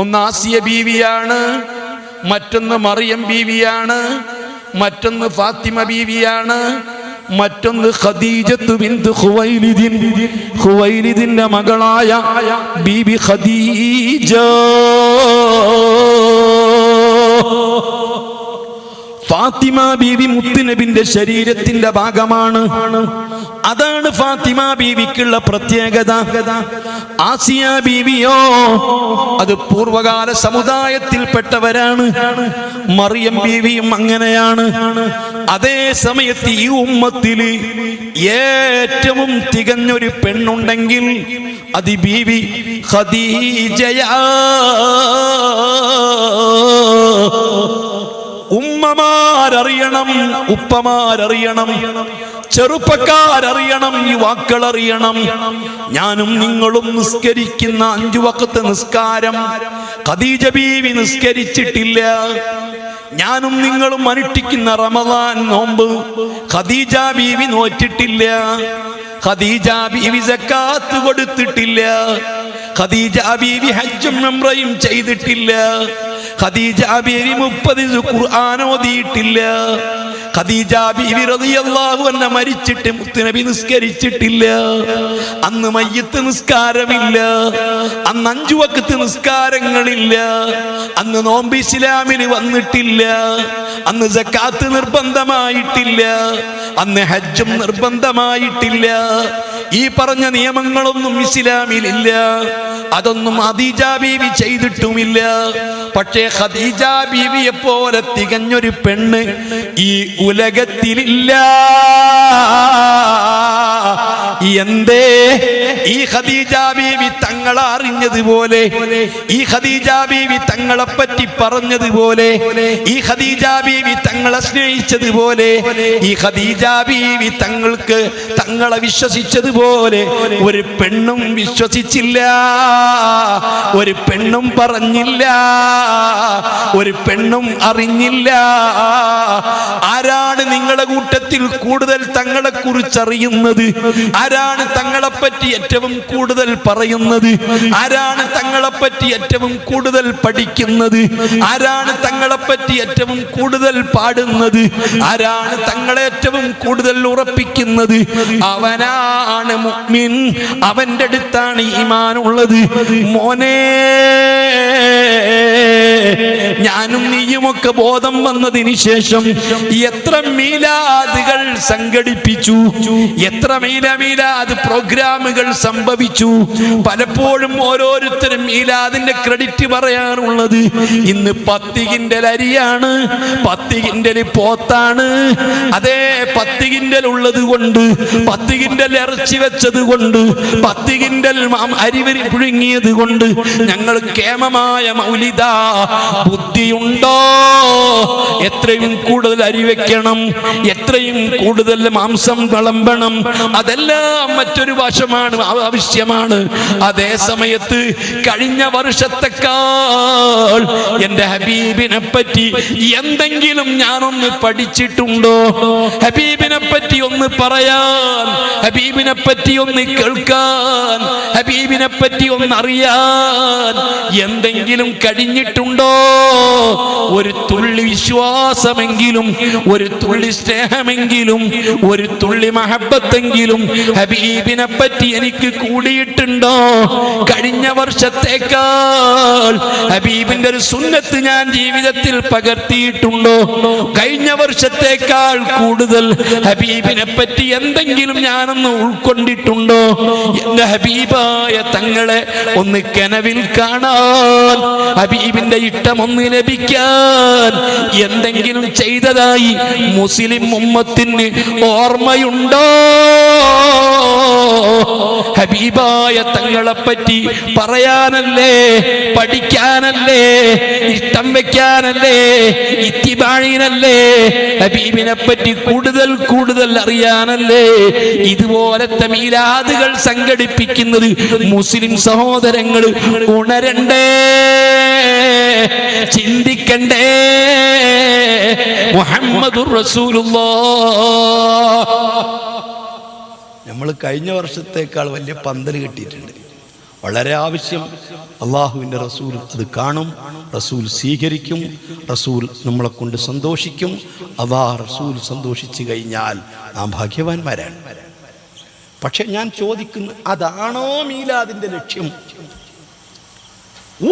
ഒന്ന് ആസിയ ബീവിയാണ്, മറ്റൊന്ന് മറിയം ബീവിയാണ്, മറ്റൊന്ന് ഫാത്തിമ ബീവിയാണ്, മറ്റൊന്ന് ഖദീജത്തു ബിൻത് ഖുവൈലിദിൻ, ഖുവൈലിദിന്റെ മകളായ ബീബി ഖദീജ. ഫാത്തിമ ബീവി മുത്തുനബിന്റെ ശരീരത്തിന്റെ ഭാഗമാണ്. അതാണ് ഫാത്തിമ ബീവിക്കുള്ള പ്രത്യേകത. ആസിയ ബീവിയോ അത് പൂർവകാല സമുദായത്തിൽപ്പെട്ടവരാണ്. മറിയം ബീവിയും അങ്ങനെയാണ്. അതേ സമയത്ത് ഈ ഉമ്മത്തിൽ ഏറ്റവും തികഞ്ഞൊരു പെണ്ണുണ്ടെങ്കിൽ അത് ബീവി ഖദീജയാ. ഉമ്മമാരറിയണം, ഉപ്പമാരറിയണം, ചെറുപ്പക്കാരറിയണം, യുവാക്കളറിയണം. ഞാനും നിങ്ങളും നിസ്കരിക്കുന്ന 5 വഖത്ത് നിസ്കാരം ഖദീജ ബീവി നിസ്കരിച്ചിട്ടില്ല. ഞാനും നിങ്ങളും അനുഷ്ഠിക്കുന്ന റമദാൻ നോമ്പ് ഖദീജ ബീവി നോറ്റിട്ടില്ല. ഖദീജ ബീവി സക്കാത്ത് കൊടുത്തിട്ടില്ല. ഖദീജ ബീവി ഹജ്ജും ഉംറയും ചെയ്തിട്ടില്ല. ഖദീജ ബീവി 30 ഖുർആൻ ഓതിയിട്ടില്ല. ഖദീജ ബീവി റളിയല്ലാഹു അൻഹ മരിച്ചിട്ട് മുത്തുനബി നിസ്കരിച്ചിട്ടില്ല. അന്ന് മയ്യിത്ത് നിസ്കാരമില്ല. അന്ന് 5 വഖത്ത് നിസ്കാരങ്ങളില്ല. അന്ന് നോമ്പ് ഇസ്ലാമിൽ വന്നിട്ടില്ല. അന്ന് സക്കാത്ത് നിർബന്ധമായിട്ടില്ല. അന്ന് ഹജ്ജും നിർബന്ധമായിട്ടില്ല. ഈ പറഞ്ഞ നിയമങ്ങളൊന്നും ഇസ്ലാമിലില്ല. അതൊന്നും ഖദീജ ബീവി ചെയ്തിട്ടുമില്ല. പക്ഷേ ഖദീജ ബീവിയെ പോലെ തികഞ്ഞൊരു പെണ്ണ് ഈ ഉലകത്തിലില്ല. എന്തേ? ഈ ഖദീജ ബീവി തങ്ങളെ അറിഞ്ഞതുപോലെ, ഈ ഖദീജ ബീവി തങ്ങളെ പറ്റി പറഞ്ഞതുപോലെ, ഈ ഖദീജ ബീവി തങ്ങളെ സ്നേഹിച്ചതുപോലെ, ഈ ഖദീജ ബീവി തങ്ങളെ വിശ്വസിച്ചതുപോലെ ഒരു പെണ്ണും വിശ്വസിച്ചില്ല. ഒരു പെണ്ണും പറഞ്ഞില്ല. ഒരു പെണ്ണും അറിഞ്ഞില്ല. ആരാണ് നിങ്ങളുടെ കൂട്ടത്തിൽ കൂടുതൽ തങ്ങളെ കുറിച്ച് അറിയുന്നത്? ആരാണ് തങ്ങളെ പറ്റി ഏറ്റവും കൂടുതൽ പറയുന്നത്? ആരാണ് തങ്ങളെ പറ്റി ഏറ്റവും കൂടുതൽ പഠിക്കുന്നത്? ആരാണ് തങ്ങളെ പറ്റി ഏറ്റവും കൂടുതൽ പാടുന്നത്? ആരാണ് തങ്ങളെ ഏറ്റവും കൂടുതൽ ഉറപ്പിക്കുന്നത്? അവനാണ് മുഅ്മിൻ. അവന്റെ അടുത്താണ് ഈമാൻ ഉള്ളത്. മോനെ, ഞാനും നീയുമൊക്കെ ബോധം വന്നതിന് ശേഷം എത്ര മീലാദുകൾ സംഘടിപ്പിച്ചു, എത്ര മീലാദ് പ്രോഗ്രാമുകൾ സംഭവിച്ചു. പലപ്പോഴും ഓരോരുത്തരും മീലാദിന്റെ ക്രെഡിറ്റ് പറയാറുള്ളത് ഇന്ന് 10 കിൻഡൽ അരിയാണ്, 10 കിൻഡൽ പോത്താണ്. അതേ 10 കിൻഡൽ ഉള്ളത് കൊണ്ട്, 10 കിൻഡൽ ഇറച്ചി വെച്ചത് കൊണ്ട്, 10 കിൻഡൽ അരി പുഴുങ്ങിയത് കൊണ്ട് ഞങ്ങൾ കേമമായ മൗലിദ. ബുദ്ധിയുണ്ടോ? എത്രയും കൂടുതൽ അരി വെക്കണം, എത്രയും കൂടുതൽ മാംസം വിളമ്പണം. അതെല്ലാം മറ്റൊരു വശമാണ്, ആവശ്യമാണ്. അതേ സമയത്ത് കഴിഞ്ഞ വർഷത്തെക്കാൾ എന്റെ ഹബീബിനെ പറ്റി എന്തെങ്കിലും ഞാനൊന്ന് പഠിച്ചിട്ടുണ്ടോ? ഹബീബിനെ പറ്റി ഒന്ന് പറയാൻ, ഹബീബിനെ പറ്റി ഒന്ന് കേൾക്കാൻ, ഹബീബിനെ പറ്റി ഒന്ന് അറിയാൻ എന്തെങ്കിലും കഴിഞ്ഞിട്ടുണ്ടോ? ഒരു തുള്ളി വിശ്വാസമെങ്കിലും, ഒരു തുള്ളി സ്നേഹമെങ്കിലും, ഒരു തുള്ളി മഹബത്തെങ്കിലും ഹബീബിനെ പറ്റി എനിക്ക് കൂടിയിട്ടുണ്ടോ? കഴിഞ്ഞ വർഷത്തേക്കാൾ ഹബീബിന്റെ ഒരു സുന്നത്ത് ഞാൻ ജീവിതത്തിൽ പകർത്തിയിട്ടുണ്ടോ? കഴിഞ്ഞ വർഷത്തേക്കാൾ കൂടുതൽ ഹബീബിനെ പറ്റി എന്തെങ്കിലും ഞാനൊന്ന് ഉൾക്കൊണ്ടിട്ടുണ്ടോ? എന്റെ ഹബീബായ തങ്ങളെ ഒന്ന് കനവിൽ കാണാൻ, ഹബീബിന്റെ ഇഷ്ടമൊന്ന് ലഭിക്കാൻ എന്തെങ്കിലും ചെയ്തതായി മുസ്ലിം ഉമ്മത്തിന് ഓർമ്മയുണ്ടോ? ഹബീബായ തങ്ങളെ പറ്റി പറയാനല്ലേ, പഠിക്കാനല്ലേ, ഇഷ്ടം വെക്കാനല്ലേ, ഇത്തിബാഴിനല്ലേ, ഹബീബിനെ പറ്റി കൂടുതൽ കൂടുതൽ അറിയാനല്ലേ ഇതുപോലത്തെ മീലാദുകൾ സംഘടിപ്പിക്കുന്നത്. മുസ്ലിം സഹോദരങ്ങൾ ഉണരണ്ടേ, ചിന്തിക്കണ്ടേ. മുഹമ്മദുർ റസൂലുള്ളാഹ്. നമ്മൾ കഴിഞ്ഞ വർഷത്തേക്കാൾ വലിയ പന്തൽ കെട്ടിയിട്ടുണ്ട്. വളരെ ആവശ്യം. അള്ളാഹുവിൻ്റെ റസൂൽ അത് കാണും, റസൂൽ സ്വീകരിക്കും, റസൂൽ നമ്മളെ കൊണ്ട് സന്തോഷിക്കും. അതാ റസൂൽ സന്തോഷിച്ചു കഴിഞ്ഞാൽ നാം ഭാഗ്യവാന്മാരാണ്. പക്ഷെ ഞാൻ ചോദിക്കുന്നു, അതാണോ മീലാദിന്റെ ലക്ഷ്യം?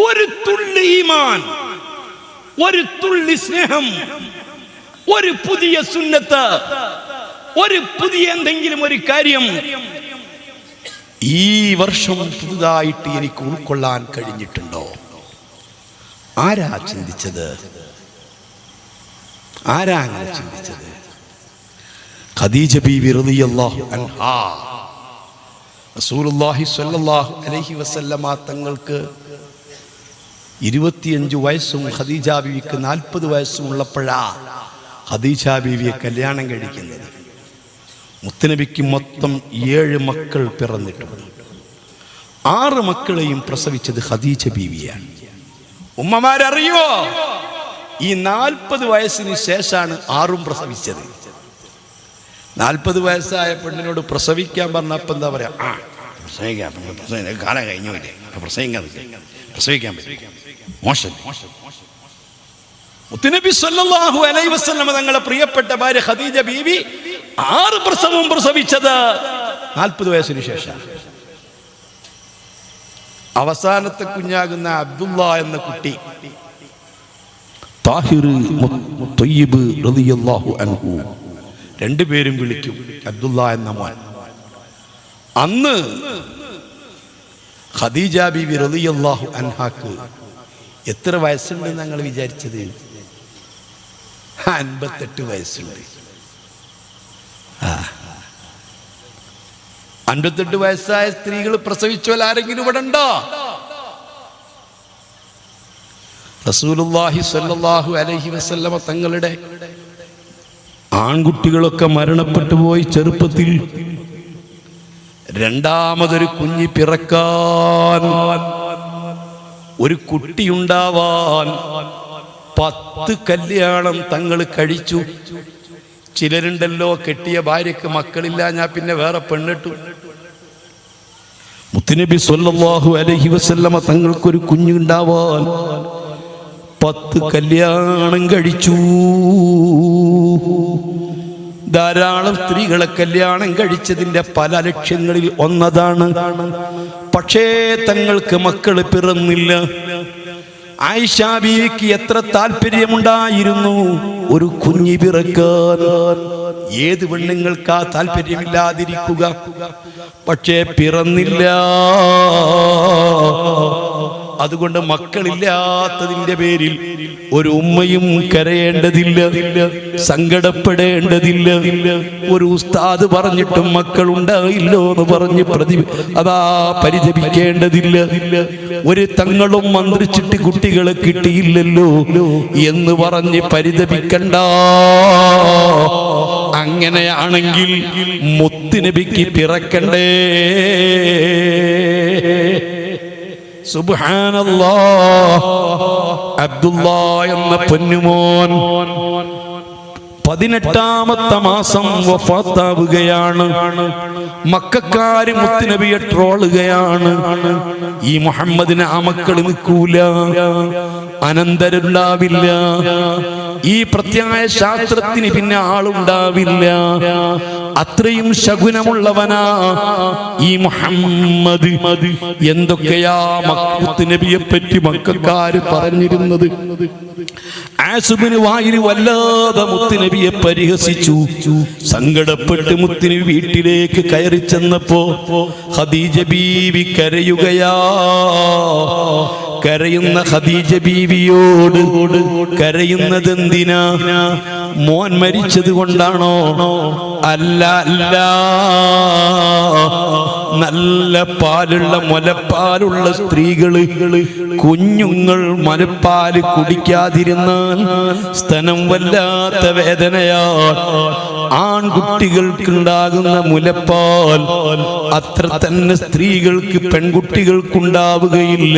ഒരു തുള്ളി ഈമാൻ, ഒരു തുള്ളി സ്നേഹം, ഒരു പുതിയ സുന്നത്ത്, ഒരു പുതിയ എന്തെങ്കിലും ഒരു കാര്യം ഈ വർഷം പുതുതായിട്ട് എനിക്ക് ഉൾക്കൊള്ളാൻ കഴിഞ്ഞിട്ടുണ്ടോ? ആരാ ചിന്തിച്ചത്? ആരാ അങ്ങനെ ചിന്തിച്ചത്? ഖദീജ ബീവി റളിയല്ലാഹു അൻഹാ. റസൂലുള്ളാഹി സ്വല്ലല്ലാഹു അലൈഹി വസല്ലമ തങ്ങൾക്ക് 25 വയസ്സും ഖദീജ ബീവിക്ക് 40 വയസ്സും ഉള്ളപ്പോഴാ ഖദീജ ബീവിയെ കല്യാണം കഴിക്കുന്നത്. മുത്തുനബിക്ക് മൊത്തം 7 മക്കൾ പിറന്നിട്ടുണ്ട്. 6 മക്കളെയും പ്രസവിച്ചത് ഖദീജ ബീവിയാണ്. ഉമ്മമാരറിയോ, ഈ 40 വയസ്സിന് ശേഷമാണ് 6ഉം പ്രസവിച്ചത്. 40 വയസ്സായ പെണ്ണിനോട് പ്രസവിക്കാൻ പറഞ്ഞപ്പോൾ എന്താ പറയാ? പ്രസവിക്കാൻ കാലം കഴിഞ്ഞു, പ്രസവിക്കാൻ പറ്റും, മോശം. മുത്തുനബി സല്ലല്ലാഹു അലൈഹി വസല്ലം തങ്ങളുടെ പ്രിയപ്പെട്ട ഭാര്യ ഖദീജ ബീവി 6 പ്രസവവും പ്രസവിച്ചത് 40 വയസ്സിന് ശേഷം. അവസാനത്തെ കുഞ്ഞാകുന്ന അബ്ദുള്ള എന്ന കുട്ടി താഹിർ ത്വയ്യിബ് റളിയല്ലാഹു അൻഹു, 2 പേരും വിളിക്കും അബ്ദുള്ള എന്ന മോൻ. അന്ന് ഖദീജ ബീവി റളിയല്ലാഹു അൻഹാക്ക് എത്ര വയസ്സുണ്ട് ഞങ്ങൾ വിചാരിച്ചത്? 58 വയസ്സുണ്ട്. 58 വയസ്സായ സ്ത്രീകൾ പ്രസവിച്ചാൽ ആരെങ്കിലും ഇവിടെ ഉണ്ടോ? റസൂലുള്ളാഹി സ്വല്ലല്ലാഹു അലൈഹി വസല്ലമ തങ്ങളുടെ ആൺകുട്ടികളൊക്കെ മരണപ്പെട്ടു പോയി ചെറുപ്പത്തിൽ. രണ്ടാമതൊരു കുഞ്ഞി പിറക്കാൻ, ഒരു കുട്ടിയുണ്ടാവാൻ 10 കല്യാണം തങ്ങൾ കഴിച്ചു. ചിലരുണ്ടല്ലോ, കെട്ടിയ ഭാര്യക്ക് മക്കളില്ല, ഞാൻ പിന്നെ വേറെ പെണ്ണിട്ടു. മുത്തുനബി സ്വല്ലല്ലാഹു അലൈഹി വസല്ലമ തങ്ങൾക്കൊരു കുഞ്ഞുണ്ടാവാൻ 10 കല്യാണം കഴിച്ചു. ധാരാളം സ്ത്രീകളെ കല്യാണം കഴിച്ചതിൻ്റെ പല ലക്ഷ്യങ്ങളിൽ ഒന്നതാണ്. പക്ഷേ തങ്ങൾക്ക് മക്കൾ പിറന്നില്ല. ആയിഷ ബീവിക്ക് എത്ര താല്പര്യമുണ്ടായിരുന്നു ഒരു കുഞ്ഞി പിറക്കാൻ. ഏത് പെണ്ണുങ്ങൾക്കാ താല്പര്യമില്ലാതിരിക്കുക? പക്ഷേ പിറന്നില്ല. അതുകൊണ്ട് മക്കളില്ലാത്തതിന്റെ പേരിൽ ഒരു ഉമ്മയും കരയേണ്ടതില്ല, സങ്കടപ്പെടേണ്ടതില്ല. ഒരു ഉസ്താദ് പറഞ്ഞിട്ടും മക്കളുണ്ടായില്ലോ എന്ന് പറഞ്ഞ് പരിതപിക്കേണ്ടതില്ല. ഒരു തങ്ങളും മന്ത്രിച്ചിട്ട് കുട്ടികളെ കിട്ടിയില്ലല്ലോ എന്ന് പറഞ്ഞ് പരിതപിക്കണ്ട. അങ്ങനെയാണെങ്കിൽ മുത്തുനബിക്ക് പിറക്കണ്ടേ? സുബ്ഹാനല്ലാഹ്. അബ്ദുള്ള എന്ന പൊന്നുമോൻ 18ാമത്തെ മാസം വഫാത്താവുകയാണ്. മക്കക്കാര് മുത്തുനബിയെ ട്രോളുകയാണ്. ഈ മുഹമ്മദിന് ആ മക്കൾ നിൽക്കൂല, അനന്തരുണ്ടാവില്ല, ഈ പ്രത്യായ ശാസ്ത്രത്തിന് പിന്നെ ആളുണ്ടാവില്ല, അത്രയും ശകുനമുള്ളവനാ ഈ മുഹമ്മദ്. എന്തൊക്കെയാ മുത്തുനബിയെ പറ്റി മക്കക്കാര് പറഞ്ഞിരുന്നത്. ആസുബിന് വായില് വല്ലാതെ മുത്തുനബിയെ പരിഹസിച്ചു. സങ്കടപ്പെട്ട് മുത്തുനബി വീട്ടിലേക്ക് കയറി ചെന്നപ്പോ ഖദീജ ബീവി കരയുകയാ. കരയുന്ന ഖദീജ ബീവിയോട് കരയുന്നത് എന്തിനാ? മോൻ മരിച്ചത് കൊണ്ടാണോ? അല്ല അല്ല, നല്ല പാലുള്ള മുലപ്പാലുള്ള സ്ത്രീകള് കുഞ്ഞുങ്ങൾ മുലപ്പാല് കുടിക്കാതിരുന്നാൽ സ്തനം വല്ലാത്ത വേദനയാ. ആൺകുട്ടികൾക്കുണ്ടാകുന്ന മുലപ്പാൽ അത്ര തന്നെ സ്ത്രീകൾക്ക് പെൺകുട്ടികൾക്കുണ്ടാവുകയില്ല.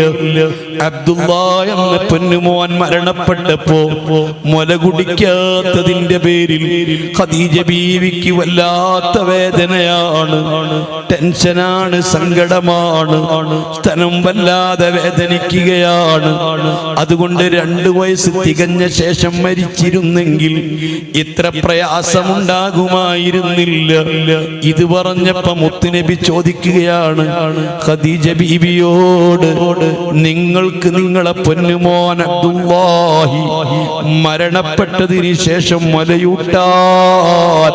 അബ്ദുള്ള എന്ന പൊന്നുമോൻ മരണപ്പെട്ടപ്പോ മുല കുടിക്കാത്തതിന്റെ പേരിൽ ഖദീജ ബീവിക്ക് വല്ലാത്ത വേദനയാണ്, ടെൻഷനാണ്, സങ്കടമാണ്, സ്തനം വല്ലാതെ വേദനിക്കുകയാണ്. അതുകൊണ്ട് 2 വയസ്സ് തികഞ്ഞ ശേഷം മരിച്ചിരുന്നെങ്കിൽ ഇത്ര പ്രയാസമുണ്ടാകുമായിരുന്നില്ല. ഇത് പറഞ്ഞപ്പോ മുത്തുനബി ചോദിക്കുകയാണ് ഖദീജ ബീവിയോട്, നിങ്ങൾക്ക് നിങ്ങളെ പൊന്നുമോൻ അബ്ദുല്ലാഹി മരണപ്പെട്ടതിന് ശേഷം മലയൂട്ടാൻ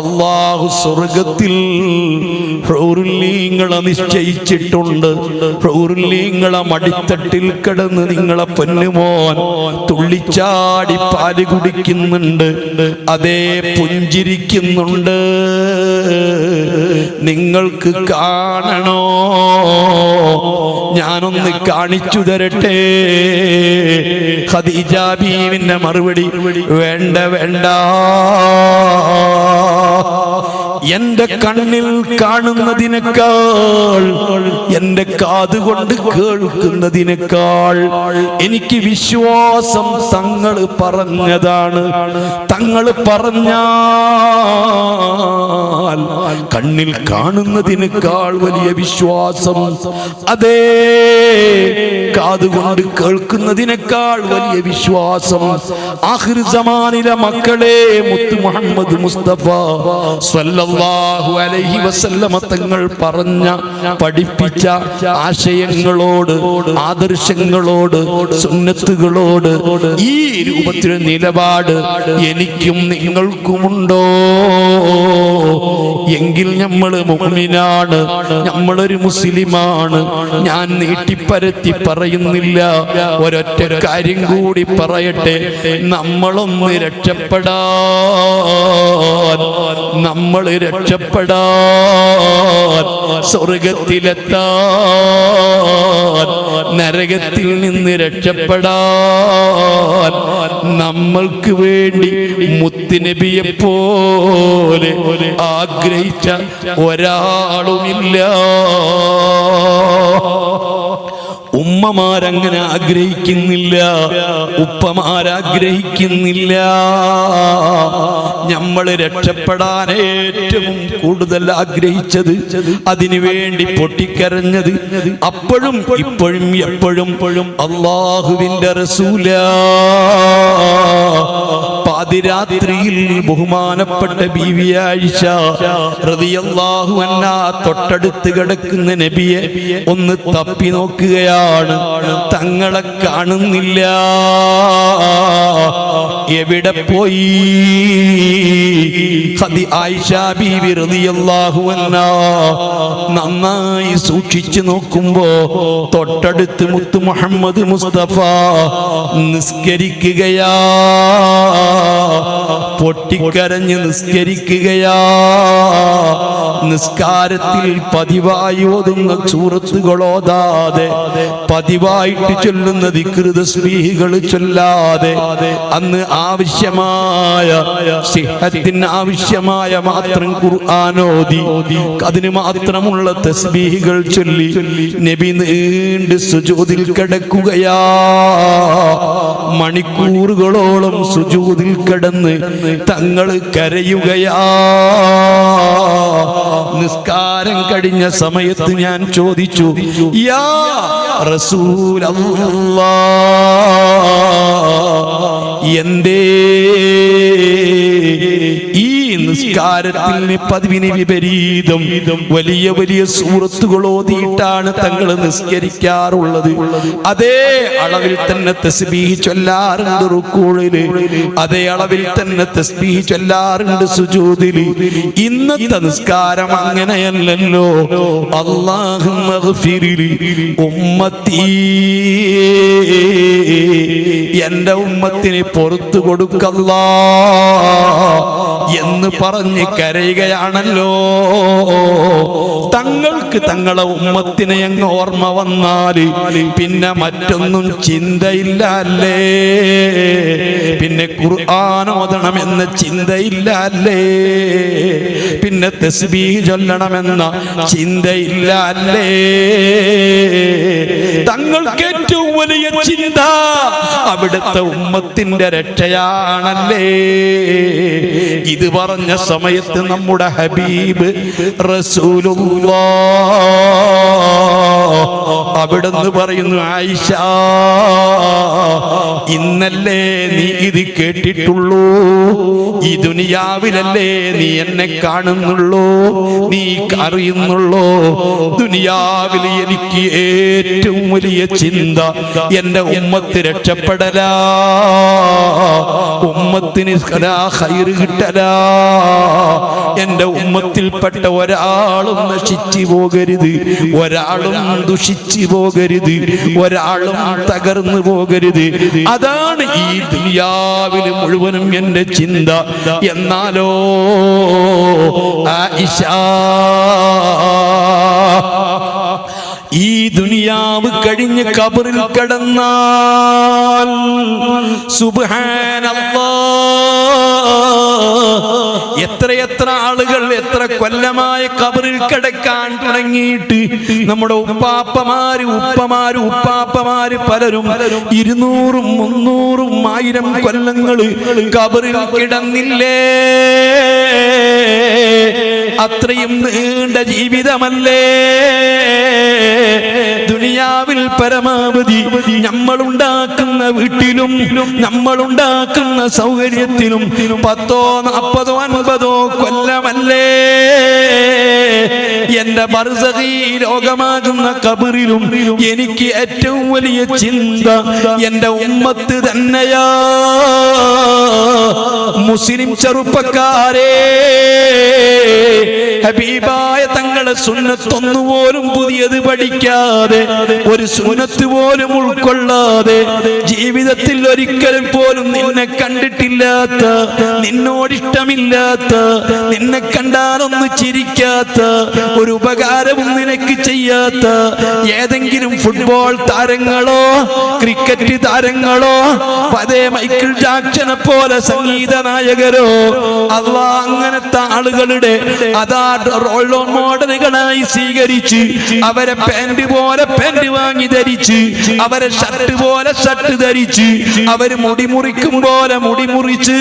അല്ലാഹു സ്വർഗത്തിൽ ഹൂറുല്ലീങ്ങളെ നിശ്ചയിച്ചിട്ടുണ്ട്. ഹൂറുല്ലീങ്ങളെ മടിത്തട്ടിൽ കിടന്ന് നിങ്ങളെ പൊന്നുമോൻ തുള്ളിച്ചാടി പാല് കുടിക്കുന്നുണ്ട്, അതേ പുഞ്ചിരിക്കുന്നുണ്ട്. നിങ്ങൾക്ക് കാണണോ? ഞാനൊന്ന് കാണിച്ചു തരട്ടെ. ഖദീജ ബീവിന്റെ മറുപടി, വേണ്ട വേണ്ട, എന്റെ കണ്ണിൽ കാണുന്നതിനേക്കാൾ എന്റെ കാതുകൊണ്ട് കേൾക്കുന്നതിനേക്കാൾ എനിക്ക് വിശ്വാസം തങ്ങൾ പറഞ്ഞതാണ്. തങ്ങൾ പറഞ്ഞാൽ കണ്ണിൽ കാണുന്നതിനേക്കാൾ വലിയ വിശ്വാസം, അതേ കാതുകൊണ്ട് കേൾക്കുന്നതിനേക്കാൾ വലിയ വിശ്വാസം ആഖിർ സമാനിലെ മക്കളെ മുത്ത് മുഹമ്മദ് മുസ്തഫ സല്ലല്ലാഹു അലൈഹി വസല്ലമ തങ്ങൾ പറഞ്ഞ പഠിപ്പിച്ച ആശയങ്ങളോട്, ആദർശങ്ങളോട്, സുന്നത്തുകളോട് ഈ രൂപത്തിലെ നിലപാട് എനിക്കും നിങ്ങൾക്കുമുണ്ടോ? എങ്കിൽ നമ്മൾ മുഅ്മിനാണ്, നമ്മളൊരു മുസ്ലിമാണ്. ഞാൻ നീട്ടിപ്പരത്തി പറയുന്നില്ല, ഒരൊറ്റ കാര്യം കൂടി പറയട്ടെ. നമ്മളൊന്ന് രക്ഷപ്പെടാൻ, നമ്മൾ രക്ഷപ്പെടാൻ, സ്വർഗത്തിലെത്താൻ, നരകത്തിൽ നിന്ന് രക്ഷപ്പെടാൻ നമ്മൾക്ക് വേണ്ടി മുത്തുനബിയെ പോലെ ആഗ്രഹിച്ച ഒരാളുമില്ല. ഉമ്മമാരങ്ങനെ ആഗ്രഹിക്കുന്നില്ല, ഉപ്പമാരാഗ്രഹിക്കുന്നില്ല. നമ്മൾ രക്ഷപ്പെടാൻ ഏറ്റവും കൂടുതൽ ആഗ്രഹിച്ചത്, അതിനുവേണ്ടി പൊട്ടിക്കരഞ്ഞത് അപ്പോഴും ഇപ്പോഴും എപ്പോഴും അല്ലാഹുവിന്റെ റസൂലാ. പാതിരാത്രിയിൽ ബഹുമാനപ്പെട്ട ബീവി ആയിഷ റളിയല്ലാഹു അൻഹാ തൊട്ടടുത്ത് കിടക്കുന്ന നബിയെ ഒന്ന് തപ്പി നോക്കുകയാണ്. തങ്ങളെ കാണുന്നില്ല. എവിടെ പോയി? ആയിഷ ബീവി റളിയല്ലാഹു അൻഹാ നന്നായി സൂക്ഷിച്ചു നോക്കുമ്പോ തൊട്ടടുത്ത് മുത്ത് മുഹമ്മദ് മുസ്തഫ നിസ്കരിക്കുകയാ, പൊട്ടിക്കരഞ്ഞ് നിസ്കരിക്കുകയാ. നിസ്കാരത്തിൽ പതിവായി ഓതുന്ന സൂറത്തുകൾ ഓതാതെ, പതിവായിട്ട് ചൊല്ലുന്ന ദിക്ർ തസ്ബീഹുകൾ ചൊല്ലാതെ, അന്ന് ആവശ്യമായ സിഹത്തിന് ആവശ്യമായ മാത്രം ഖുർആൻ ഓതി, അതിന് മാത്രമുള്ള തസ്ബീഹുകൾ ചൊല്ലി നബി നീണ്ട് സുജൂദിൽ കിടക്കുകയാ. മണിക്കൂറുകളോളം സുജൂദിൽ കിടന്ന് തങ്ങൾ കരയുകയാ. നിസ്കാരം കഴിഞ്ഞ സമയത്ത് ഞാൻ ചോദിച്ചു, യാ റസൂലല്ലാഹ്, എന്തേ ഈ നിസ്കാരത്തിന് പതിവിന് വിപരീതം വലിയ വലിയ സൂറത്തുകൾ ഓതിയിട്ടാണ് തങ്ങൾ നിസ്കരിക്കാറുള്ളത്? അതേ അളവിൽ തന്നെ തസ്ബീഹ് ചൊല്ലാറുണ്ട് റുക്കൂഇൽ, അതേ അളവിൽ തന്നെ തസ്ബീഹ് ചൊല്ലാറുണ്ട് സുജൂദിൽ. ഇന്നത്തെ നിസ്കാരം അങ്ങനെയല്ലല്ലോ. അല്ലാഹുമ്മ ഗ്ഫിർലി ഉമ്മത്തി, എന്റെ ഉമ്മത്തിന് പുറത്തു കൊടുക്കല്ലാ എന്ന് പറഞ്ഞ് കരയുകയാണല്ലോ. തങ്ങൾക്ക് തങ്ങളെ ഉമ്മത്തിനെ അങ്ങ് ഓർമ്മ വന്നാല് പിന്നെ മറ്റൊന്നും ചിന്തയില്ല അല്ലേ? പിന്നെ ഖുർആൻ ഓതണമെന്ന ചിന്തയില്ല അല്ലേ? പിന്നെ തസ്ബീഹ് ചൊല്ലണമെന്ന ചിന്തയില്ല അല്ലേ? തങ്ങൾക്ക് ഏറ്റവും വലിയ ചിന്ത അവിടുത്തെ ഉമ്മത്തിന്റെ രക്ഷയാണല്ലേ. ഇത് പറഞ്ഞ സമയത്ത് നമ്മുടെ ഹബീബ് റസൂലുള്ളാഹ് അവിടുന്ന് പറയുന്നു, ആയിഷ ഇന്നല്ലേ നീ ഇത് കേട്ടിട്ടുള്ളൂ, ഈ ദുനിയാവിലല്ലേ നീ എന്നെ കാണുന്നുള്ളൂ, നീ അറിയുന്നുള്ളൂ. ദുനിയാവിൽ എനിക്ക് ഏറ്റവും വലിയ ചിന്ത എന്റെ ഉമ്മത്ത് രക്ഷപ്പെടലാ, ഉമ്മത്തിന് ഖൈർ കിട്ടലാ. എന്റെ ഉമ്മത്തിൽപ്പെട്ട ഒരാളും നശിച്ചു പോകരുത്, ഒരാളും ദുഷിച്ചു പോകരുത്, ഒരാളും തകർന്നു പോകരുത്. അതാണ് ഈ ദുനിയാവിൽ മുഴുവനും എന്റെ ചിന്ത. എന്നാലോ ആയിഷ, ഈ ദുനിയാവ് കഴിഞ്ഞ് ഖബറിൽ കിടന്നാൽ സുബ്ഹാനല്ലാഹ്, എത്രയെത്ര ആളുകൾ എത്ര കൊല്ലമായി ഖബറിൽ കിടക്കാൻ തുടങ്ങിയിട്ട് നമ്മുടെ ഉപ്പാപ്പമാര് പലരും 200, 300, 1000 കൊല്ലങ്ങൾ ഖബറിൽ കിടന്നില്ലേ? അത്രയും നീണ്ട ജീവിതമല്ലേ? ദുനിയാവിൽ പരമാവധി നമ്മളുണ്ടാക്കുന്ന വീട്ടിലും നമ്മളുണ്ടാക്കുന്ന സൗകര്യത്തിലും 10, 40, 50 കൊല്ലമല്ലേ? എന്റെ ബർസഖി ലോകമാകുന്ന ഖബറിലും എനിക്ക് ഏറ്റവും വലിയ ചിന്ത എന്റെ ഉമ്മത്ത് തന്നെയാ. മുസ്ലിം ചെറുപ്പക്കാരെ, ഹബീബായ തങ്ങളെ സുന്നത്തൊന്നുപോലും പുതിയത് പഠിക്കാതെ, ഒരു സുന്നത്ത് പോലും ഉൾക്കൊള്ളാതെ, ജീവിതത്തിൽ ഒരിക്കലും പോലും നിന്നെ കണ്ടിട്ടില്ലാത്ത, നിന്നോടിഷ്ടമില്ലാത്ത, നിന്നെ കണ്ടാലൊന്ന് ചിരിക്കാത്ത, ഒരു ഉപകാരവും നിനക്ക് ചെയ്യാത്ത ഏതെങ്കിലും ഫുട്ബോൾ താരങ്ങളോ ക്രിക്കറ്റ് താരങ്ങളോ അതേ മൈക്കിൾ ജാക്സനെ പോലെ സംഗീത നായകരോ, അല്ലാ അങ്ങനത്തെ ആളുകളുടെ അതാ റോൾ മോഡലുകളായി സ്വീകരിച്ച്, അവരെ പാന്റ് പോലെ പാന്റ് വാങ്ങി ധരിച്ച്, അവരെ ഷർട്ട് പോലെ ഷർട്ട് ധരിച്ച്, അവര് മുടി മുറിക്കും പോലെ മുടി മുറിച്ച്,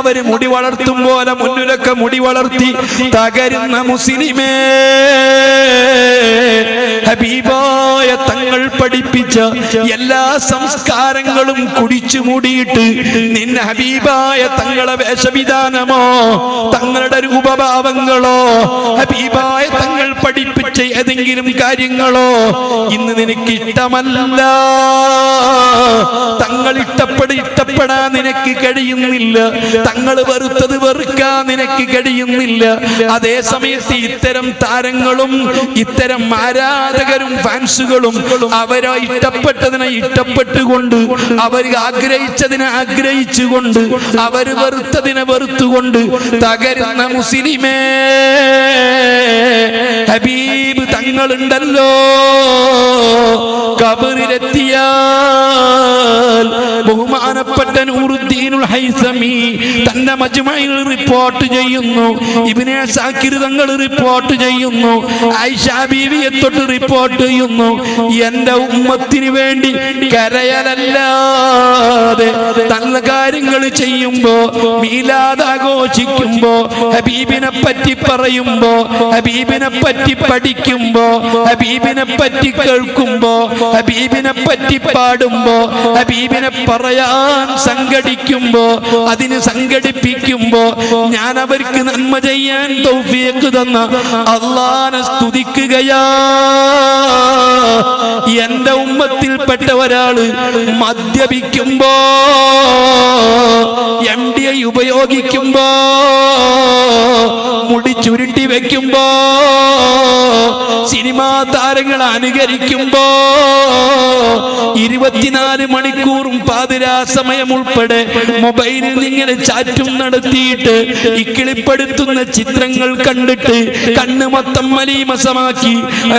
അവര് മുടി വളർത്തും പോലെ മുന്നിലൊക്കെ മുടി വളർത്തി തകരുന്ന മുസ്ലിമേ, ഹബീബായ തങ്ങൾ പഠിപ്പിച്ച എല്ലാ സംസ്കാരങ്ങളും കുടിച്ചു മൂടിയിട്ട് നിന്നെ ഹബീബായ തങ്ങളെ വേഷവിധാനമോ തങ്ങളുടെ രൂപഭാവങ്ങളോ ഹബീബായ തങ്ങൾ പഠിപ്പിച്ച ഏതെങ്കിലും കാര്യങ്ങളോ ഇന്ന് നിനക്ക് ഇഷ്ടമല്ല, തങ്ങൾ ഇഷ്ടപ്പെടാൻ നിനക്ക് കഴിയുന്നില്ല, തങ്ങൾ വെറുത്തത് വെറുക്കാൻ നിനക്ക് കഴിയുന്നില്ല. അതേ സമയത്ത് ഇത്തരം താരങ്ങളും ഇത്തരം ആരാധകരും ഫാൻസുകളും അവരെ ഇഷ്ടപ്പെട്ടതിനെ ഇഷ്ടപ്പെട്ടുകൊണ്ട്, അവർ ആഗ്രഹിച്ചതിനെ ആഗ്രഹിച്ചുകൊണ്ട്, അവർ വെറുത്തതിനെ വെറുത്തുകൊണ്ട് തകരുന്ന മുസ്ലിമേ, ഹബീബ് തങ്ങളുണ്ടല്ലോ ഖബറിലെത്തിയാൽ ബഹുമാനപ്പെട്ട നൂറുദ്ദീനുൽ ഹൈസമി തന്റെ മജ്മഇൽ റിപ്പോർട്ട് ചെയ്യുന്നു, ഇബ്നു സാക്കിർ തങ്ങൾ റിപ്പോർട്ട് ചെയ്യുന്നു, ആയിഷ ബീവിയെ തൊട്ട് റിപ്പോർട്ട് ചെയ്യുന്നു, എന്റെ ഉമ്മത്തിന് വേണ്ടി കരയലല്ലാതെ നല്ല കാര്യങ്ങൾ ചെയ്യുമ്പോ, മീലാദ് ആഘോഷിക്കുമ്പോ, ഹബീബിനെ പറ്റി പറയുമ്പോ, ഹബീബിനെ പറ്റി പഠിക്കുമ്പോ, ഹബീബിനെ പറ്റി കേൾക്കുമ്പോ, ഹബീബിനെ പറ്റി പാടുമ്പോ, ഹബീബിനെ പറയാൻ സംഘടിക്കുമ്പോ, അതിന് സംഘടിപ്പിക്കുമ്പോ ഞാൻ അവർക്ക് നന്മ ചെയ്യാൻ തൗഫീഖ് തന്ന അല്ലാഹനെ സ്തുതിക്കുകയാ. എന്റെ ഉമ്മത്തിൽപ്പെട്ട ഒരാള് മദ്യപിക്കുമ്പോ, MDI ഉപയോഗിക്കുമ്പോ, മുടി ചുരുട്ടി വെക്കുമ്പോ, സിനിമാ താരങ്ങളെ അനുകരിക്കുമ്പോ, 24 മണിക്കൂറും പാതിരാ സമയം ഉൾപ്പെടെ മൊബൈലിൽ ഇങ്ങനെ ചാറ്റും നടത്തിയിട്ട് ഇക്കിളിപ്പെടുത്തുന്ന ചിത്രങ്ങൾ കണ്ടിട്ട് കണ്ണ് മൊത്തം മലീമസമാക്കി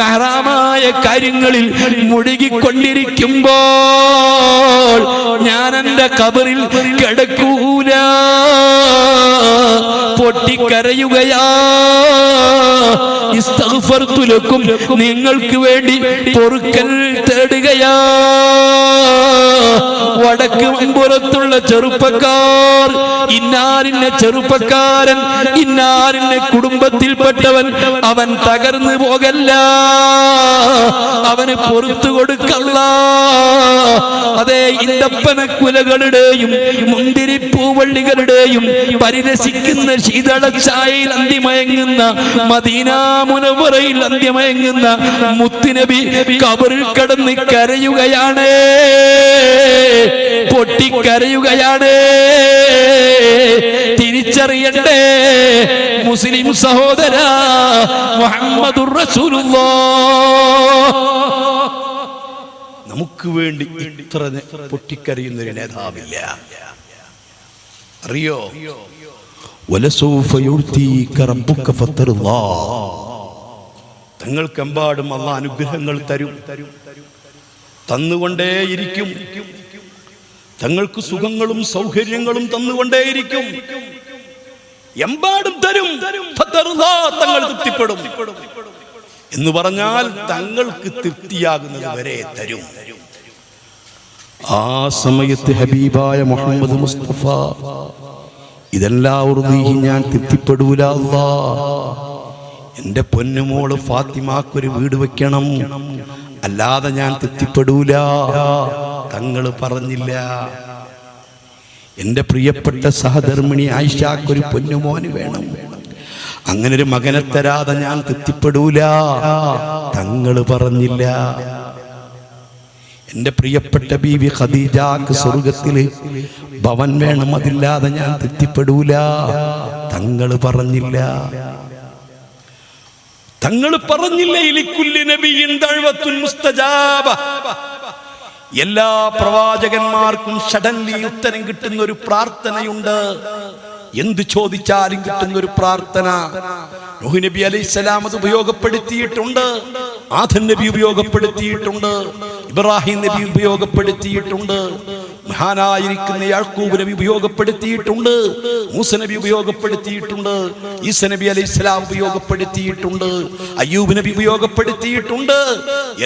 ഹറാമായ കാര്യങ്ങളിൽ മുഴുകിക്കൊണ്ടിരിക്കുമ്പോൾ ഞാൻ എന്റെ ഖബറിൽ കിടക്കൂല, പൊട്ടിക്കരയുകയാ. ഇസ്തഗ്ഫർതു ലക്കും, നിങ്ങൾക്ക് വേണ്ടി പൊറുക്കൽ തേടുകയാ. വടക്ക് അമ്പുറത്തുള്ള ചെറുപ്പക്കാർ, ഇന്നാരിന്ന ചെറുപ്പക്കാരൻ, ഇന്നാരിന്ന കുടുംബത്തിൽപ്പെട്ടവൻ, അവൻ തകർന്നു പോകല്ല, അവന് പുറത്തു കൊടുക്കല്ല. അതേ, ഇന്തപ്പനക്കുലകളുടെയും മുന്തിരിപ്പൂവള്ളികളുടെയും പരിരസിക്കുന്ന ശീതളച്ചായയിൽ അന്തിമയങ്ങുന്ന, മദീന മുനവ്വറയിൽ അന്തിമയങ്ങുന്ന മുത്തുനബി ഖബറിൽ കടന്ന് കരയുകയാണ്, പൊട്ടിക്കരയുകയാണ്. തിരിച്ചറിയണ്ടേ മുസ്ലിം സഹോദര, മുഹമ്മദുർ റസൂലുള്ളാഹ് നമുക്ക് വേണ്ടി ഇത്ര പൊട്ടിക്കരയുന്നൊരു നേതാവില്ല. അറിയോ? വലസൗഫ യുഅ്തീക റബ്ബുക ഫതർളാ. തങ്ങൾക്കെമ്പാടും അല്ലാഹ് അനുഗ്രഹങ്ങൾ തരും, തന്നുകൊണ്ടേയിരിക്കും. തങ്ങൾക്ക് സുഖങ്ങളും സൗകര്യങ്ങളും തന്നുകൊണ്ടേയിരിക്കും, എമ്പാടും തരും. ഫതർളാ, തങ്ങൾ തൃപ്തിപ്പെടും എന്ന് പറഞ്ഞാൽ തങ്ങൾക്ക് തൃപ്തിയാകുന്നത് വരെ തരും. ആ സമയത്ത് ഹബീബായ മുഹമ്മദ് മുസ്തഫ ഇതെല്ലാം ഞാൻ തൃപ്തിപ്പെടൂല അല്ലാഹ്, എൻ്റെ പൊന്നുമോള് ഫാത്തിമാക്കൊരു വീട് വെക്കണം, അല്ലാതെ ഞാൻ തൃപ്തിപ്പെടൂല. തങ്ങൾ പറഞ്ഞില്ല. എൻ്റെ പ്രിയപ്പെട്ട സഹധർമ്മിണി ആയിഷാക്കൊരു പൊന്നുമോന് വേണം, അങ്ങനെ ഒരു മകനെ തരാതെ ഞാൻ തൃപ്തിപ്പെടൂല. തങ്ങൾ പറഞ്ഞില്ല. എൻ്റെ പ്രിയപ്പെട്ട ബീവി ഖദീജക്ക് സ്വർഗത്തില് ഭവൻ വേണം, അതില്ലാതെ ഞാൻ തൃപ്തിപ്പെടൂല. തങ്ങൾ പറഞ്ഞില്ല. തങ്ങൾ പറഞ്ഞില്ല. ഇലിക്കുല്ലി നബിയിൻ ദഅവത്തുൻ മുസ്തജാബ. എല്ലാ പ്രവാചകന്മാർക്കും സഡൻലി ഉത്തരം കിട്ടുന്ന ഒരു പ്രാർത്ഥനയുണ്ട്. എന്ത് ചോദിച്ചാലും കിട്ടുന്ന ഒരു പ്രാർത്ഥന. നൂഹ് നബി അലൈഹിസ്സലാം അത് ഉപയോഗപ്പെടുത്തിയിട്ടുണ്ട്, ആദം നബി ഉപയോഗപ്പെടുത്തിയിട്ടുണ്ട്, ഇബ്രാഹിം നബി ഉപയോഗപ്പെടുത്തിയിട്ടുണ്ട്, മഹാനായിരിക്കുന്ന യാക്കൂബ് നബി ഉപയോഗപ്പെടുത്തിയിട്ടുണ്ട്, മൂസ നബി ഉപയോഗപ്പെടുത്തിയിട്ടുണ്ട്, ഈസ നബി അലൈഹിസ്സലാം ഉപയോഗപ്പെടുത്തിയിട്ടുണ്ട്, അയ്യൂബ് നബി ഉപയോഗപ്പെടുത്തിയിട്ടുണ്ട്.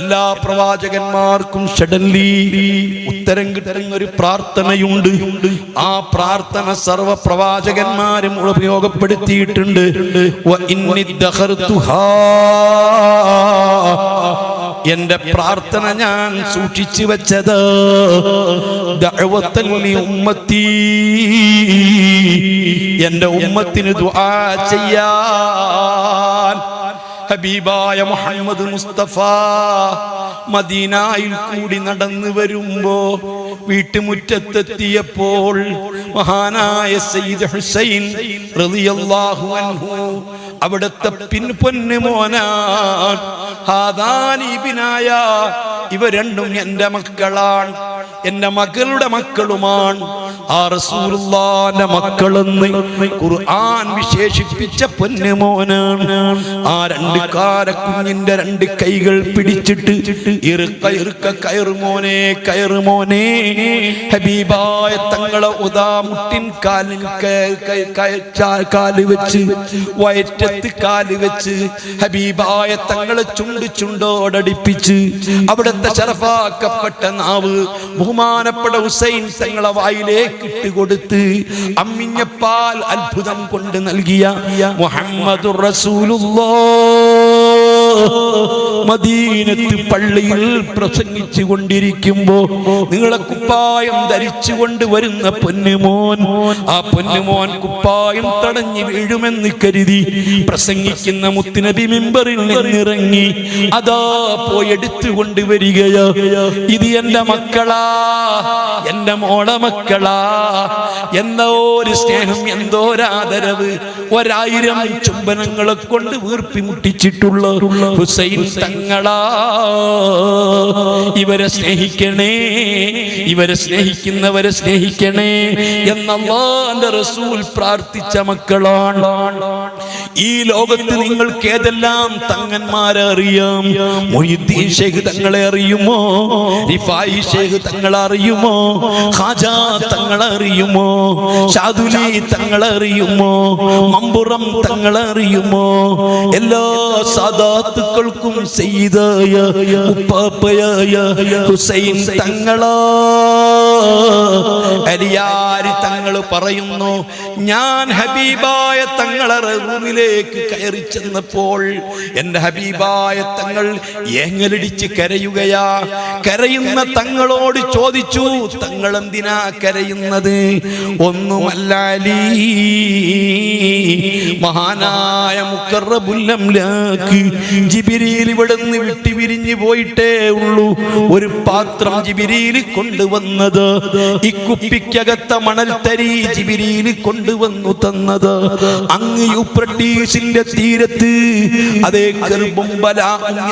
എല്ലാ പ്രവാചകന്മാർക്കും സഡൻലി ഉത്തരം കിട്ടുന്ന ഒരു പ്രാർത്ഥനയുണ്ട്. ആ പ്രാർത്ഥന സർവ പ്രവാചകന്മാരും ഉപയോഗപ്പെടുത്തിയിട്ടുണ്ട്. എന്റെ പ്രാർത്ഥന ഞാൻ സൂക്ഷിച്ചു വെച്ചത് ദഅവത്തൻ ലി ഉമ്മത്തി, എന്റെ ഉമ്മത്തിന് ദുആ ചെയ്യാൻ. ഹബീബായ മുഹമ്മദ് മുസ്തഫ മദീനയിൽ കൂടി നടന്നു വരുമ്പോ വീട്ടുമുറ്റത്തെത്തിയപ്പോൾ മഹാനായ സയ്യിദ് ഹുസൈൻ റളിയല്ലാഹു അൻഹു അവിടുത്തെ പൊന്നു മോനാൻ. ഹാദാനി ബിനായ, ഇവ രണ്ടും എൻ്റെ മക്കളാണ്, എൻ്റെ മകളുടെ മക്കളുമാണ്. ആ റസൂലുള്ളാഹിന്റെ മക്കളെന്ന് ഖുർആൻ വിശേഷിപ്പിച്ച പൊന്നുമോനാണ്. ആ രണ്ട് കാരക്കുഞ്ഞിന്റെ രണ്ട് കൈകൾ പിടിച്ചിട്ട് ഇറുക്ക കയറുമോനെ, കയറുമോനെ. ഹബീബായ തങ്ങളെ ഉദാമുട്ടിൻ കാലിൽ കാല് വെച്ച്, വയറ്റത്ത് കാല് വെച്ച് ഹബീബായ തങ്ങളെ ചുണ്ടോടടിപ്പിച്ച് അവിടുത്തെ ശറഫാക്കപ്പെട്ട നാവ് ബഹുമാനപ്പെട്ട ഹുസൈൻ തങ്ങളെ വായിലേക്ക് ഇട്ടുകൊടുത്ത് അമ്മിഞ്ഞ പാൽ അത്ഭുതം കൊണ്ട് നൽകിയ മുഹമ്മദുർ റസൂലുള്ളാഹ് മദീനത്ത് പള്ളിയിൽ പ്രസംഗിച്ചു കൊണ്ടിരിക്കുമ്പോ നിങ്ങളെ കുപ്പായം ധരിച്ചുകൊണ്ട് വരുന്ന പൊന്നുമോൻ, ആ പൊന്നുമോൻ കുപ്പായം തടഞ്ഞു വീഴുമെന്ന് കരുതി പ്രസംഗിക്കുന്ന മുത്തുനബി മിമ്പറിൽ നിന്നിറങ്ങി അതാ പോയി എടുത്തുകൊണ്ട് വരികയാ. ഇത് എൻ്റെ മക്കളാ, എൻ്റെ മോളെ മക്കളാ. എന്തോ ഒരു സ്നേഹം, എന്തോ ഒരാദരവ്, 1000 ചുംബനങ്ങളെ കൊണ്ട് വീർപ്പി മുട്ടിച്ചിട്ടുള്ള ഹുസൈൻ തങ്ങളാ. ഇവരെ സ്നേഹിക്കണേ, ഇവരെ സ്നേഹിക്കുന്നവരെ സ്നേഹിക്കണേ എന്ന് അല്ലാഹുവിന്റെ റസൂൽ പ്രാർത്ഥിച്ച മക്കളാണ്. ഈ ലോകത്ത് നിങ്ങൾക്ക് ഏതെല്ലാം തങ്ങന്മാരെ അറിയാം? മുഹ്യിദ്ദീൻ ശൈഖ് തങ്ങളെ അറിയുമോ? റിഫായി ശൈഖ് തങ്ങളെ അറിയുമോ? ഖാജാ തങ്ങളെ അറിയുമോ? ഷാദുലി തങ്ങളെ അറിയുമോ? മമ്പുറം തങ്ങളെ അറിയുമോ? എല്ലാ സാദാത്തുക്കൾക്കും സയ്യിദായ ഉപ്പാപ്പയായ ഹുസൈൻ തങ്ങളാ. അലിയാരി തങ്ങൾ പറയുന്നു, ഞാൻ ഹബീബായ തങ്ങളെ റൂമിലേക്ക് കയറി ചെന്നപ്പോൾ എന്റെ ഹബീബായ തങ്ങൾ ഏങ്ങലടിച്ച് കരയുകയാ. കരയുന്ന തങ്ങളോട് ചോദിച്ചു, തങ്ങൾ എന്തിനാ കരയുന്നത്? ഒന്നുമല്ല അലി, മഹാനായ മുഖറബുൽ അംലാക്ക് ജിബ്രീൽ ഇവിടുന്ന് വിട്ടുപിരിഞ്ഞു പോയിട്ടേ ഉള്ളൂ. ഒരു പാത്രം ജിബ്രീൽ കൊണ്ടുവന്നത്, ഈ കുപ്പിക്കകത്ത മണൽത്തരി ജിബ്രീൽ കൊണ്ടുവന്നു തന്നത് അങ്ങ് യൂഫ്രട്ടീസിന്റെ തീരത്ത്, അതേ കർബുംബല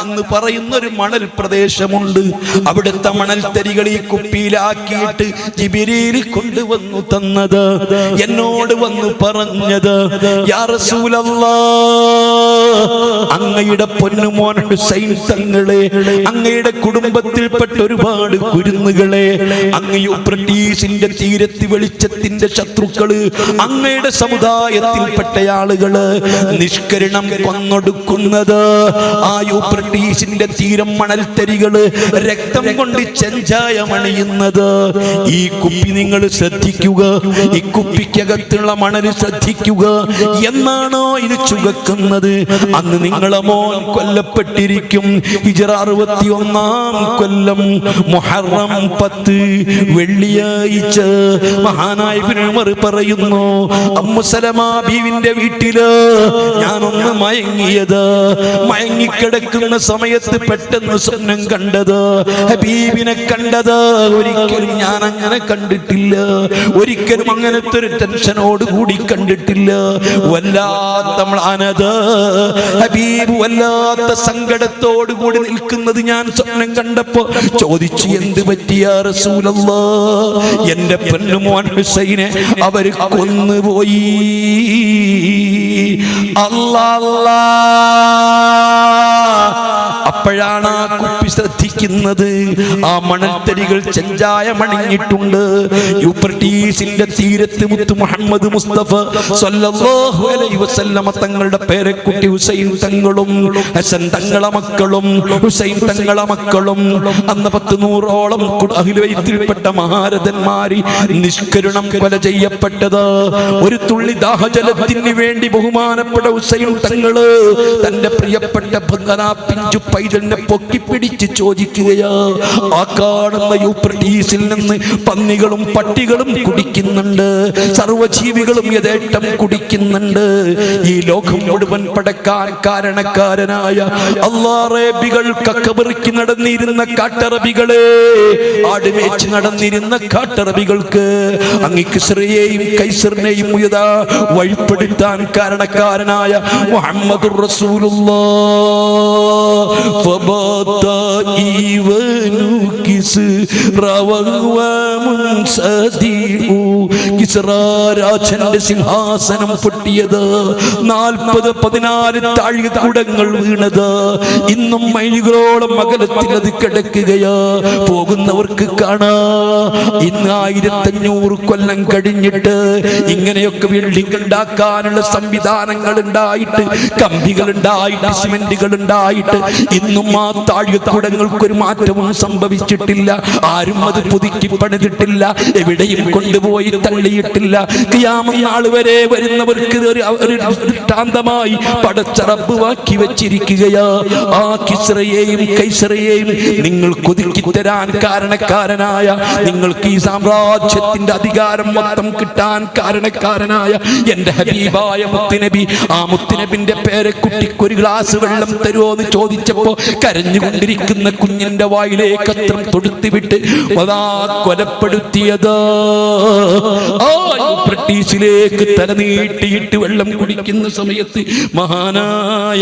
എന്ന് പറയുന്ന ഒരു മണൽ പ്രദേശമുണ്ട്. അവിടുത്തെ മണൽത്തരികൾ ഈ കുപ്പിയിലാക്കിയിട്ട് ജിബ്രീൽ കൊണ്ടുവന്നു തന്നത്. എന്നോട് വന്നു പറഞ്ഞത്, യാ റസൂലല്ലാഹ്, അങ്ങയുടെ പൊന്നുമോൻ ഹുസൈൻ തങ്ങളെ, അങ്ങയുടെ കുടുംബത്തിൽപ്പെട്ട ഒരുപാട് കുരുന്നുകളെ അങ്ങ് യൂഫ്രട്ടീസിന്റെ തീരത്ത് വെളിച്ചത്തിന്റെ ശത്രുക്കള്, അങ്ങയുടെ സമുദായത്തിൽപ്പെട്ട ആളുകള് നിഷ്കരണം കൊന്നൊടുക്കുന്നത്, ആ യൂഫ്രട്ടീസിന്റെ തീരം മണൽത്തരികള് രക്തം കൊണ്ട് ചെഞ്ചായമണിയുന്നത്. ഈ കുപ്പി നിങ്ങൾ ശ്രദ്ധിക്കുക, ഈ കുപ്പിക്കകത്തുള്ള മണൽ ശ്രദ്ധിക്കുക. എന്നാണോ ഇത് ചുവക്കുന്നത്, അന്ന് നിങ്ങളെ മോൻ കൊല്ലപ്പെട്ടിരിക്കും. ഹിജ്റ 61-ാം കൊല്ലം മുഹറം 10 വെള്ളിയാഴ്ച. മഹാനായ ഇബ്നു ഉമർ പറയുന്നു, ഉമ്മു സലമ ബീവിന്റെ വീട്ടില് ഞാനൊന്ന് മയങ്ങിയത്, മയങ്ങിക്കിടക്കുന്ന സമയത്ത് പെട്ടെന്ന് സ്വപ്നം കണ്ടത്, ഹബീബിനെ കണ്ടത്. ഒരിക്കലും ഞാൻ അങ്ങനെ കണ്ടിട്ടില്ല, ഒരിക്കലും അങ്ങനത്തെ ഒരു ടെൻഷനോട് കൂടി കണ്ടിട്ടില്ല. വല്ലാത്ത മ്ലാനത, ഹബീബ് വല്ലാത്ത സങ്കടത്തോടു കൂടി നിൽക്കുന്നത് ഞാൻ സ്വപ്നം കണ്ടപ്പോ ചോദിച്ചു, എന്ത് പറ്റിയാ റസൂലല്ലാഹ്? എന്റെ പൊന്നുമോൻ ഹുസൈനെ അവര് കൊന്നുപോയി. അല്ലാഹ്. അപ്പോഴാണ് ആ കുപ്പി ശ്രദ്ധിക്കുന്നത്, ആ മണൽത്തരികൾ ചെഞ്ചായമണിഞ്ഞിട്ടുണ്ട്. യൂഫ്രട്ടീസിന്റെ തീരത്ത് മുത്ത് മുഹമ്മദ് മുസ്തഫ സ്വല്ലല്ലാഹു അലൈഹി വസല്ലമ തങ്ങളുടെ പേരക്കുട്ടി ഹുസൈൻ തങ്ങളും ഹസൻ തങ്ങളെ മക്കളും ഹുസൈൻ തങ്ങളെ മക്കളും അന്ന് 100-ഓളം അഹ്ലുൽ ബൈത്തിൽപ്പെട്ട മഹാരഥന്മാര് നിഷ്കരുണം കൊല ചെയ്യപ്പെട്ടത്. ഒരു തുള്ളി ദാഹജലത്തിന് വേണ്ടി ബഹുമാനപ്പെട്ട ഹുസൈൻ തങ്ങള് തന്റെ പ്രിയപ്പെട്ട പിഞ്ചു പൈതലിനെ പൊക്കിപ്പിടിച്ച് ചോദിക്കുകയാ. ആ കാണുന്ന യൂഫ്രട്ടീസിൽ നിന്ന് പന്നികളും പട്ടികളും കുടിക്കുന്നുണ്ട്, സർവജീവികളും യഥേഷ്ടം കുടിക്കുന്നുണ്ട്. ഈ ലോകം മുഴുവൻ പടക്കാൻ കാരണക്കാരനായ അള്ളാറേബികൾ കക്കബറിക്ക് നടന്നിരുന്ന കാട്ടറബികളെ, ആടുമേച്ച് നടന്നിരുന്ന കാട്ടറബികൾക്ക് അങ്ങ് കിസ്റയെയും കൈസറിനെയും വഴിപ്പെടുത്താൻ കാരണക്കാരനായ മുഹമ്മദുർ റസൂലുള്ളാഹ് രാജന്റെ സിംഹാസനം പൊട്ടിയത്, 40-14 താഴികക്കുടങ്ങൾ വീണത്, ഇന്നും മൈലുകളോളം അകലത്തിൽ അത് കിടക്കുകയാ. പോകുന്നവർക്ക് കാണാ, ഇന്ന് 1500 കൊല്ലം കഴിഞ്ഞിട്ട് ഇങ്ങനെയൊക്കെ ബിൽഡിംഗ് ഉണ്ടാക്കാനുള്ള സംവിധാനങ്ങൾ ഉണ്ടായിട്ട്, കമ്പികൾ ഉണ്ടായിട്ട്, സിമെന്റുകൾ ഉണ്ടായിട്ട് ഇന്നും ആ താഴികക്കുടങ്ങൾക്കൊരു മാറ്റവും സംഭവിച്ചിട്ടില്ല. ആരും അത് പുതുക്കി പണിതിട്ടില്ല, എവിടെയും കൊണ്ടുപോയി തള്ളിയിട്ടില്ല. ഖിയാമത്ത് നാൾ വരെ വരുന്നവർക്ക് ഒരു ദൃഷ്ടാന്തമായി പടച്ച റബ്ബ് ആക്കി വെച്ചിരിക്കുകയാ. ആ കിസ്റയെയും കൈസറയെയും നിങ്ങൾ കൊതുക്കി തരാൻ കാരണക്കാരനായ, നിങ്ങൾക്ക് ഈ സാമ്രാജ്യത്തിന്റെ അധികാരം മൊത്തം കിട്ടാൻ കാരണക്കാരനായ എന്റെ ഹബീബായ മുത്തുനബി, ആ മുത്തുനബിന്റെ പേരക്കുട്ടിക്ക് ഒരു ഗ്ലാസ് വെള്ളം തരുമോ എന്ന് ചോദിച്ചപ്പോ കരഞ്ഞുകൊണ്ടിരിക്കുന്ന കുഞ്ഞിന്റെ വായിലേക്ക് അത്രം തൊടുത്തുവിട്ട് അതാ കൊലപ്പെടുത്തിയത്. ബ്രിട്ടീഷിലേക്ക് തലനീട്ടിയിട്ട് വെള്ളം കുടിക്കുന്ന സമയത്ത് മഹാനായ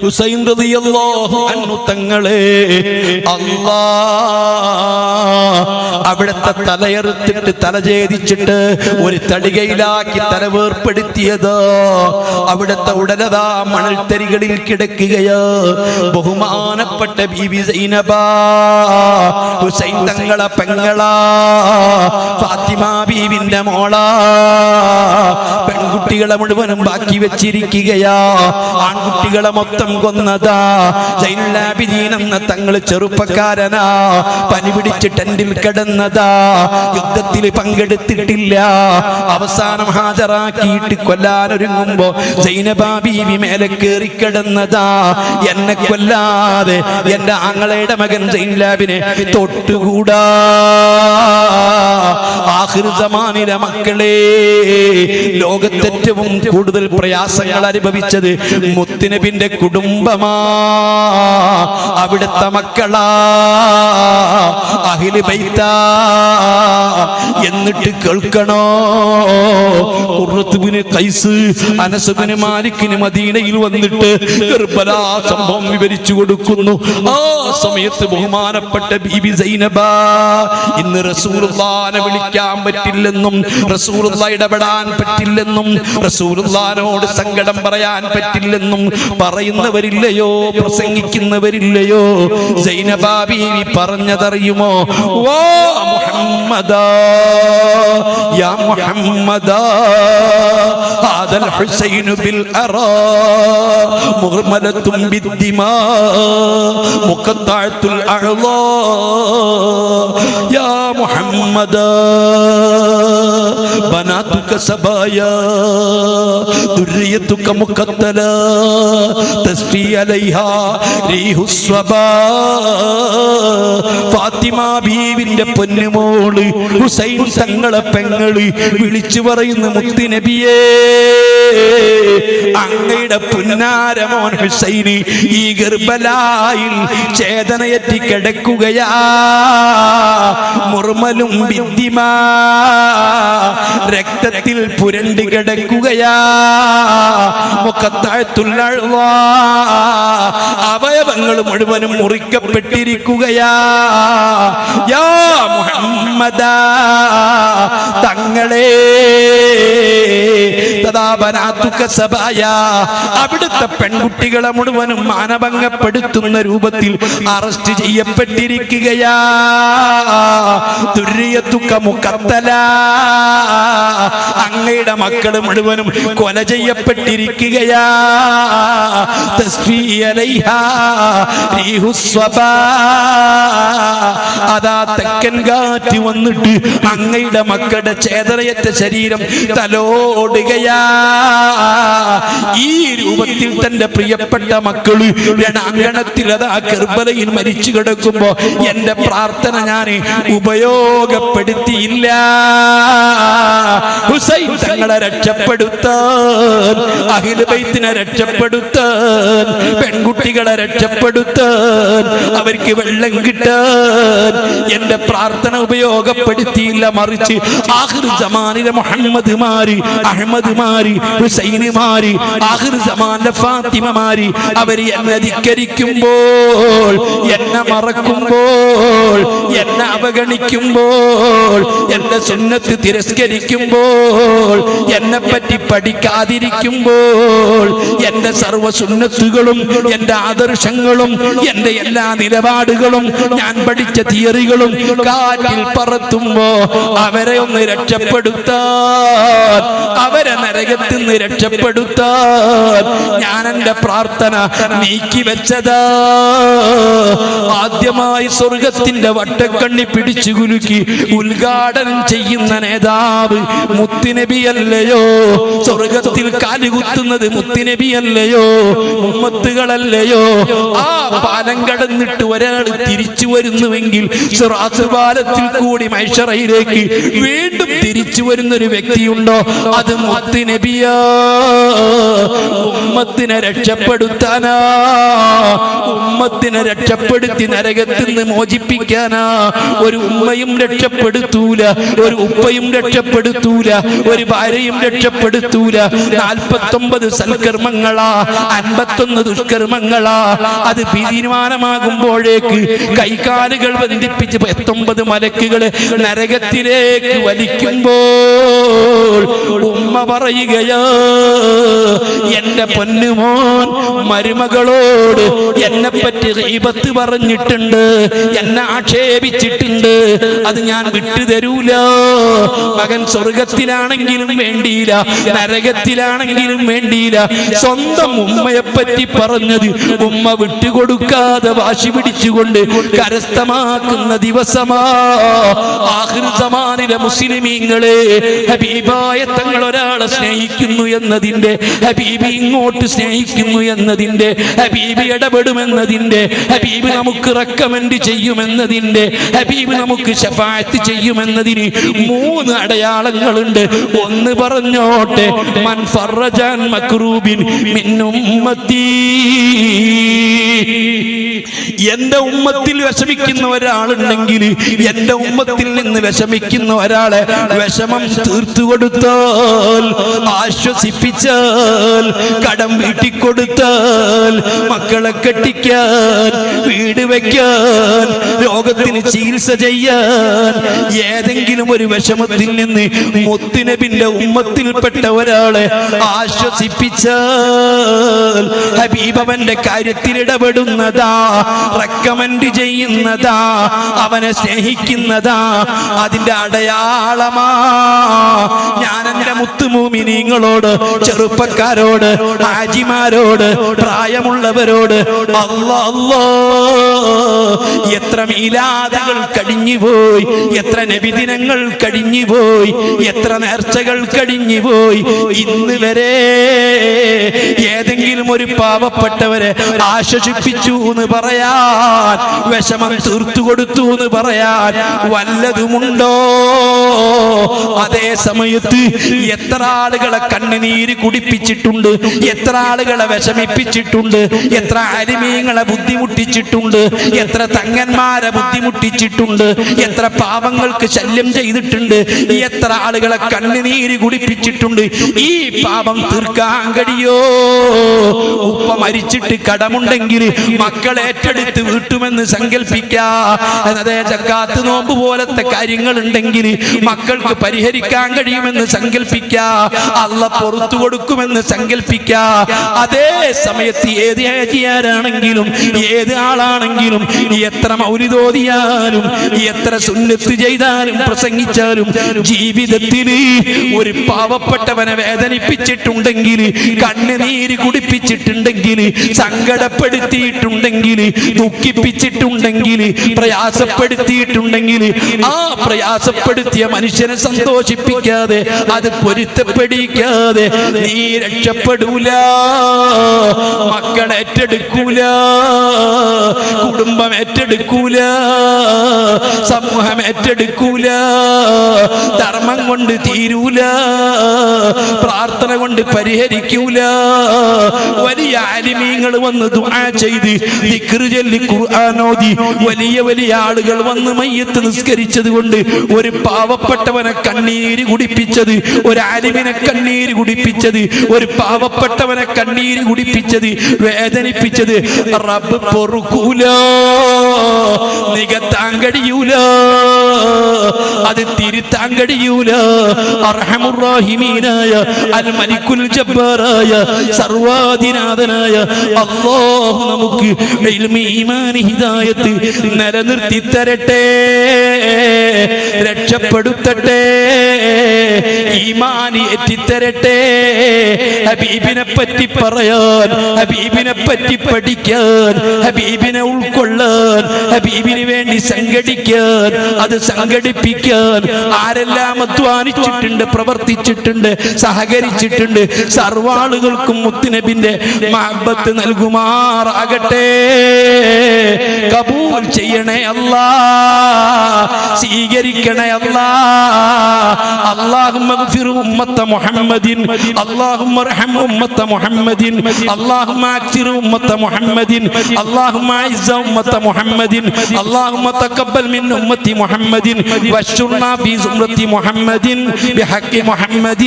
ഹുസൈൻ റളിയല്ലാഹു അൻഹു തങ്ങളെ അല്ലാഹ് അവിടുത്തെ തലയെറുത്തിട്ട് തലചേദിച്ചിട്ട് ഒരു തടികയിലാക്കി തല വേർപ്പെടുത്തിയത്. അവിടുത്തെ ഉടലതാ മണൽത്തരികളിൽ കിടക്കുകയോ. ബഹുമാനപ്പെട്ട ബീബി സൈനബ ഹുസൈൻ തങ്ങളെ പെങ്ങളാ, ഫാത്തിമ ബീവിന്റെ മോളാ. പെൺകുട്ടികളെ മുഴുവനും ബാക്കി വെച്ചിരിക്കുകയാ. ആൺകുട്ടികളെ മൊത്തം കൊന്നതാ. സൈനുൽ ആബിദീൻ എന്ന തങ്ങള് ചെറുപ്പക്കാരനാ, പനി പിടിച്ച് ടെന്റിൽ കിടന്നതാ. യുദ്ധത്തിൽ പങ്കെടുത്തിട്ടില്ല. അവസാനം ഹാജരാക്കിയിട്ട് കൊല്ലാനൊരുങ്ങുമ്പോ സൈനബ ബീവി മേലെ കയറി കിടന്നതാ. എന്നെ കൊല്ലാതെ എന്റെ ആങ്ങളയുടെ മകൻ സൈനുൽ ആബിദിനെ തൊട്ടുകൂടാ. ആഖിർ സമാനിലെ മക്കളെ, ലോകത്തേറ്റവും കൂടുതൽ പ്രയാസങ്ങൾ അനുഭവിച്ചത് മുത്തുനബിന്റെ കുടുംബമാ, അവിടുത്തെ മക്കളാ, അഹ്ലു ബൈത്താ. എന്നിട്ട് കേൾക്കണോ, ഖുർറത്ത് ബിൻ ഖൈസ് അനസ് ബിൻ മാലിക്കിന് മദീനയിൽ വന്നിട്ട് കർബലാ സംഭവം വിവരിച്ചു കൊടുക്കുന്നു. ആ സമയത്ത് ബഹുമാനപ്പെട്ട ബീബി സൈനബ ഇന്ന് റസൂലുള്ളാഹിനെ വിളിക്കാൻ പറ്റില്ലെന്നും റസൂലുള്ളാഹി ഇടപെടാൻ പറ്റില്ലെന്നും റസൂലുള്ളാഹിനോട് സങ്കടം പറയാൻ പറ്റില്ലെന്നും പറയുന്നവരില്ലയോ, പ്രസംഗിക്കുന്നവരില്ലയോ? സൈനബ ബീവി പറഞ്ഞതറിയുമോ? വാ മുഹമ്മദാ, യാ മുഹമ്മദാ, ഹാദൽ ഹുസൈനു ബിൽ അറാ മുഗ്മലത്തുൻ ബിദ്ദിമാ മുഖത്തഅത്തുൽ അഅ്ളാ യാ മുഹമ്മദാ ബനാതുക സബായാ ദുർരിയതുക മുഖത്തലാ തസ്ഫി അലൈഹാ റീഹുസ് സ്വബാ. ഫാത്തിമ ബീവിന്റെ പൊന്നുമോള് ഹുസൈൻ തങ്ങളെ പെങ്ങള് വിളിച്ചു പറയുന്ന മുത്തുനബിയേ, അങ്ങയുടെ പുന്നാര മോൻ ഹുസൈൻ ഈ ഗർബലായിൽ ചേതനയറ്റി കിടക്കുകയാ. മുർമലും ബിദ്ദിമാ, രക്തത്തിൽ പുരണ്ട് കിടക്കുകയാ. മുഖത്തഅത്തുൽ അഅ്ളാ, അവയവങ്ങൾ മുഴുവനും മുറിക്കപ്പെട്ടിരിക്കുകയാ. യാ മുഹമ്മദാ, തങ്ങളെ അവിടുത്തെ പെൺകുട്ടികളെ മുഴുവനും മാനഭംഗപ്പെടുത്തുന്ന രൂപത്തിൽ അറസ്റ്റ് ചെയ്യപ്പെട്ടിരിക്കുകയാ. ദുർരിയതുക മുഖത്തലാ, അങ്ങയുടെ മക്കള് മുഴുവനും കൊല ചെയ്യപ്പെട്ടിരിക്കുകയാ. തസ്ഫീ അലൈഹാ റീഹുസ് സ്വബാ, അതാ തെക്കൻ കാറ്റ് വന്നിട്ട് അങ്ങയുടെ മക്കളുടെ ചേതനയറ്റ ശരീരം തലോടുകയാ. ഈ രൂപത്തിൽ തന്റെ പ്രിയപ്പെട്ട മക്കള് രണാങ്കണത്തിൽ അതാ കർബലയിൽ മരിച്ചു കിടക്കുമ്പോ എന്റെ പ്രാർത്ഥന ഞാൻ ഉപയോഗപ്പെടുത്തിയില്ല. ഹുസൈൻ തങ്ങളെ രക്ഷപ്പെടുത്താൻ, അഹ്ലു ബൈത്തിനെ രക്ഷപ്പെടുത്താൻ, പെൺകുട്ടികളെ രക്ഷപ്പെടുത്താൻ, അവർക്ക് വെള്ളം കിട്ടാൻ എന്റെ പ്രാർത്ഥന ഉപയോഗപ്പെടുത്തിയില്ല. മറിച്ച് ആഖിർ സമാനിലെ മുഹമ്മദ് മാരി, അഹ്മദ് മാരി, ഹുസൈന് മാരി, ആഖിർ സമാനിലെ ഫാത്തിമ മാരി അവർ എന്നെ ധിക്കരിക്കുമ്പോൾ, എന്നെ മറക്കുമ്പോൾ, എന്നെ അവഗണിക്കുമ്പോൾ, എന്റെ സുന്നത്ത് തിരസ്കരിക്കുമ്പോൾ, എന്നെ പറ്റി പഠിക്കാതിരിക്കുമ്പോൾ, എന്റെ സർവ്വ സുന്നത്തുകളും എന്റെ ആദർശങ്ങളും എന്റെ എല്ലാ നിലപാടുകളും ഞാൻ പഠിച്ച തിയറികളും കാറ്റിൽ പറത്തുമ്പോ അവരെ ഒന്ന് രക്ഷപ്പെടുത്താൻ, അവരെ നരകത്തിൽ നിന്ന് രക്ഷപ്പെടുത്താൻ ഞാൻ എന്റെ പ്രാർത്ഥന നീക്കി വെച്ചതാ. ആദ്യമായി സ്വർഗത്തിന്റെ വട്ടക്കണ്ണി പിടിച്ചു കുലുക്കി ഉദ്ഘാടനം ചെയ്യുന്ന നേതാവ് മുത്തുനബിയല്ലയോ? സ്വർഗത്തിൽ കാലുകുത്തുന്നത് മുത്തുനബിയല്ലയോ? ഉമ്മത്തുകളല്ലയോ? ആ പാലം കടന്നിട്ട് ഒരാൾ തിരിച്ചു വരുന്നുവെങ്കിൽ സിറാത്ത് പാലത്തിൽ കൂടി മഹ്ശറയിലേക്ക് വീണ്ടും തിരിച്ചു വരുന്നൊരു വ്യക്തിയുണ്ടോ? അത് മുത്തുനബിയാ. ഉമ്മത്തിനെ രക്ഷപ്പെടുത്താനാ, ഉമ്മത്തിനെ രക്ഷപ്പെടുത്തി നരകത്തിൽ നിന്ന് മോചിപ്പിക്കാനാ ഒരു ഉമ്മയും രക്ഷപ്പെടുത്തൂല, ഒരു ഉപ്പയും രക്ഷപ്പെടുത്തൂല, ഒരു ഭാര്യയും രക്ഷപ്പെടുത്തൂല. 49 സൽക്കർമ്മങ്ങളാ, 51 ദുഷ്കർമ്മങ്ങളാ. അത് തീരുമാനമാകുമ്പോഴേക്ക് കൈകാലുകൾ ബന്ധിപ്പിച്ച് 19 മലക്കുകളെ നരകത്തിലേക്ക് വലിക്കുമ്പോൾ ഉമ്മ പറയുകയാ, എന്റെ പൊന്നുമോൻ മരുമകളോട് എന്നെ പറ്റി ഗീബത്ത് പറഞ്ഞിട്ടുണ്ട്, എന്നെ ആക്ഷേപിച്ചിട്ടുണ്ട്, അത് ഞാൻ വിട്ടുതരൂല. മകൻ സ്വർഗത്തിലാണെങ്കിലും വേണ്ടിയില്ല, നരകത്തിലാണെങ്കിലും വേണ്ടിയില്ല, സ്വന്തം ഉമ്മയെ പറ്റി പറഞ്ഞത് ഉമ്മ വിട്ടുകൊടുക്കാതെ വാശി പിടിച്ചുകൊണ്ട് കരസ്ഥമാക്കുന്ന ദിവസമാ ആഖിർ സമാനിലെ മുസ്ലിമീങ്ങളെ. ഹബീബായ തങ്ങൾ ഒരാളെ സ്നേഹിക്കുന്നു എന്നതിന്റെ, ഹബീബി ഇങ്ങോട്ട് സ്നേഹിക്കുന്നു എന്നതിന്റെ, ഹബീബി ഇടപെടുമെന്നതിന്റെ, ഹബീബ് നമുക്ക് റെക്കമെൻഡ് ചെയ്യുമെന്നതിന്റെ, ഹബീബ് നമുക്ക് ശഫാഅത്ത് ചെയ്യുമെന്നതിന് 3 അടയാളങ്ങളുണ്ട്. ഒന്ന് പറഞ്ഞോട്ടെ, മൻ ഫറജൻ മക്രൂബിൻ മിൻ ഉമ്മത്തി, എന്റെ ഉമ്മത്തിൽ വിഷമിക്കുന്ന ഒരാളുണ്ടെങ്കിൽ, എന്റെ ഉമ്മത്തിൽ നിന്ന് വിഷമിക്കുന്ന ഒരാളെ വിഷമം തീർത്തു കൊടുത്താൽ, ആശ്വസിപ്പിച്ചാൽ, കടം വീട്ടിക്കൊടുത്താൽ, മക്കളെ കെട്ടിക്കാൻ, വീട് വയ്ക്കാൻ, രോഗത്തിന് ചികിത്സ ചെയ്യാൻ, ഏതെങ്കിലും ഒരു വിഷമത്തിൽ നിന്ന് മുത്തുനബിന്റെ ഉമ്മത്തിൽപ്പെട്ട ഒരാളെ ആശ്വസിപ്പിച്ചാൽ, ഹബീബവന്റെ കാര്യത്തിൽ ഇടപെടുന്നതാ, റെക്കമെൻഡ് ചെയ്യുന്നതാ, അവനെ സ്നേഹിക്കുന്നതാ, അതിന്റെ അടയാളമാ. ഞാൻ എന്റെ മുത്തുമൂമിനീങ്ങളോട്, ചെറുപ്പക്കാരോട്, ഹാജിമാരോട്, പ്രായമുള്ളവരോട്, അല്ലാ അല്ലാ, എത്ര മീലാദുകൾ കഴിഞ്ഞുപോയി, എത്ര നബിദിനങ്ങൾ കഴിഞ്ഞുപോയി, എത്ര നേർച്ചകൾ കഴിഞ്ഞുപോയി, ഇന്ന് വരെ ഏതെങ്കിലും ഒരു പാവപ്പെട്ടവരെ ആശ്വസിപ്പിച്ചു എന്ന് പറയാൻ, വിഷമം തീർത്തു കൊടുത്തു എന്ന് പറയാൻ വല്ലതുമുണ്ടോ? അതേ സമയത്ത് എത്ര ആളുകളെ കണ്ണുനീര് കുടിപ്പിച്ചിട്ടുണ്ട്, എത്ര ആളുകളെ വിഷമിപ്പിച്ചിട്ടുണ്ട്, എത്ര ആലിമീങ്ങളെ ബുദ്ധിമുട്ടിച്ചിട്ടുണ്ട്, എത്ര തങ്ങന്മാരെ ബുദ്ധിമുട്ടിച്ചിട്ടുണ്ട്, എത്ര പാവങ്ങൾക്ക് ശല്യം ചെയ്തിട്ടുണ്ട്, എത്ര ആളുകളെ കണ്ണുനീര് കുടിപ്പിച്ചിട്ടുണ്ട്. ഈ പാപം തീർക്കാൻ കഴിയോ? ഉപ്പ മരിച്ചിട്ട് കടമുണ്ടെങ്കിൽ മക്കളെ ഏറ്റെടുത്ത് വീട്ടുമെന്ന് സങ്കല്പിക്കാം. അതേ സക്കാത്ത് നോമ്പ് പോലത്തെ കാര്യങ്ങൾ ഉണ്ടെങ്കിൽ മക്കൾക്ക് പരിഹരിക്കാൻ കഴിയുമെന്ന് സങ്കല്പിക്കാം, അല്ലാഹ് പുറത്തു കൊടുക്കുമെന്ന് സങ്കല്പിക്കാം. അതേ സമയത്ത് ഏത് ഹാജിയാരാണെങ്കിലും, ഏത് ആളാണെങ്കിലും, എത്ര മൗലിദോദിയാലും, എത്ര സുന്നത്ത് ചെയ്താലും, പ്രസംഗിച്ചാലും, ജീവിതത്തിൽ ഒരു പാവപ്പെട്ടവനെ വേദനിപ്പിച്ചിട്ടുണ്ടെങ്കിൽ, കണ്ണുനീര് കുടിപ്പിച്ചിട്ടുണ്ടെങ്കിൽ, സങ്കടപ്പെടുത്തിയിട്ടുണ്ടെങ്കിൽ, ദുഃഖിപ്പിച്ചിട്ടുണ്ടെങ്കിൽ, പ്രയാസപ്പെടുത്തിയിട്ടുണ്ടെങ്കിൽ, ആ പ്രയാസപ്പെടുത്തിയ മനുഷ്യനെ സന്തോഷിപ്പിക്കാതെ, അത് പൊരുത്തപ്പെടിക്കാതെ നീ രക്ഷപ്പെടൂല. മക്കൾ ഏറ്റെടുക്കൂല, കുടുംബം ഏറ്റെടുക്കൂല, സമൂഹം ഏറ്റെടുക്കൂല, ധർമ്മം കൊണ്ട് തീരൂല, പ്രാർത്ഥന കൊണ്ട് പരിഹരിക്കൂല. വലിയ ആലിമീങ്ങൾ വന്ന് ദുആ ചെയ്ത്, ദിക്ർ ചൊല്ലി, ഖുർആൻ ഓതി, വലിയ വലിയ ആളുകൾ വന്ന് മയ്യത്ത് നിസ്കരിച്ചത് കൊണ്ട് ഒരു പാവപ്പെട്ടവനെ കണ്ണീര് കുടിപ്പിച്ചത്, ഒരു ആലിമിനെ കണ്ണീര് കുടിപ്പിച്ചത്, ഒരു പാവപ്പെട്ടവനെ കണ്ണീര് കുടിപ്പിച്ചത്, വേദനിപ്പിച്ചത് റബ്ബ് പൊറുക്കൂല, നികത്താൻ കഴിയൂല, അത് തിരുത്താൻ കഴിയൂല. അർഹമുർ റഹീമീനായ അൽ മലിക്കുൽ ജബ്ബാറായ സർവാധിനാഥനായ അല്ലാഹു നമുക്ക് ഇൽമി ഈമാനി ഹിദായത്ത് നിലനിർത്തി തരട്ടെ, രക്ഷപ്പെടുത്തട്ടെ, ഈമാനി എത്തിത്തരട്ടെ. ഹബീബിനെ പറ്റി പറയാൻ, ഹബീബിനെ പറ്റി പഠിക്കാൻ, ഹബീബിനെ ഉൾക്കൊള്ളാൻ, ഹബീബിന് വേണ്ടി സംഘടിക്കാൻ, അത് സംഘടിപ്പിക്കാൻ ആരെല്ലാം അധ്വാനിച്ചിട്ടുണ്ട്, പ്രവർത്തിച്ചിട്ടുണ്ട്, സഹകരിച്ചിട്ടുണ്ട്. സർവാളുകൾക്കും മുത്തുനബിന്റെ മഹബത്ത് നൽകുമാറാകട്ടെ. കബൂൽ ചെയ്യണേ അല്ലാ, സ്വീകരിക്കണേ അല്ലാ. അല്ലാഹുമ്മ ഗ്ഫിർ ഉമ്മത്ത മുഹമ്മദിൻ, അല്ലാഹുമ്മ ارحم أمة محمد اللهم اكثر أمة محمد اللهم اعز أمة محمد اللهم تقبل من أمة محمد واشرنا في زمرة محمد بحق محمد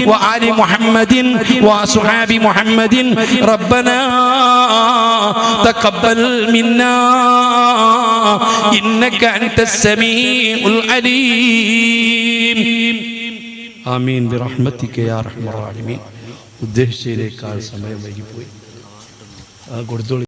وآل محمد وأصحاب محمد ربنا تقبل منا إنك أنت السميع العليم آمين برحمتك يا أرحم الراحمين. ഉദ്ദേശിച്ചതിനേക്കാൾ സമയം വൈകിപ്പോയി. കൊടുത്തോളി.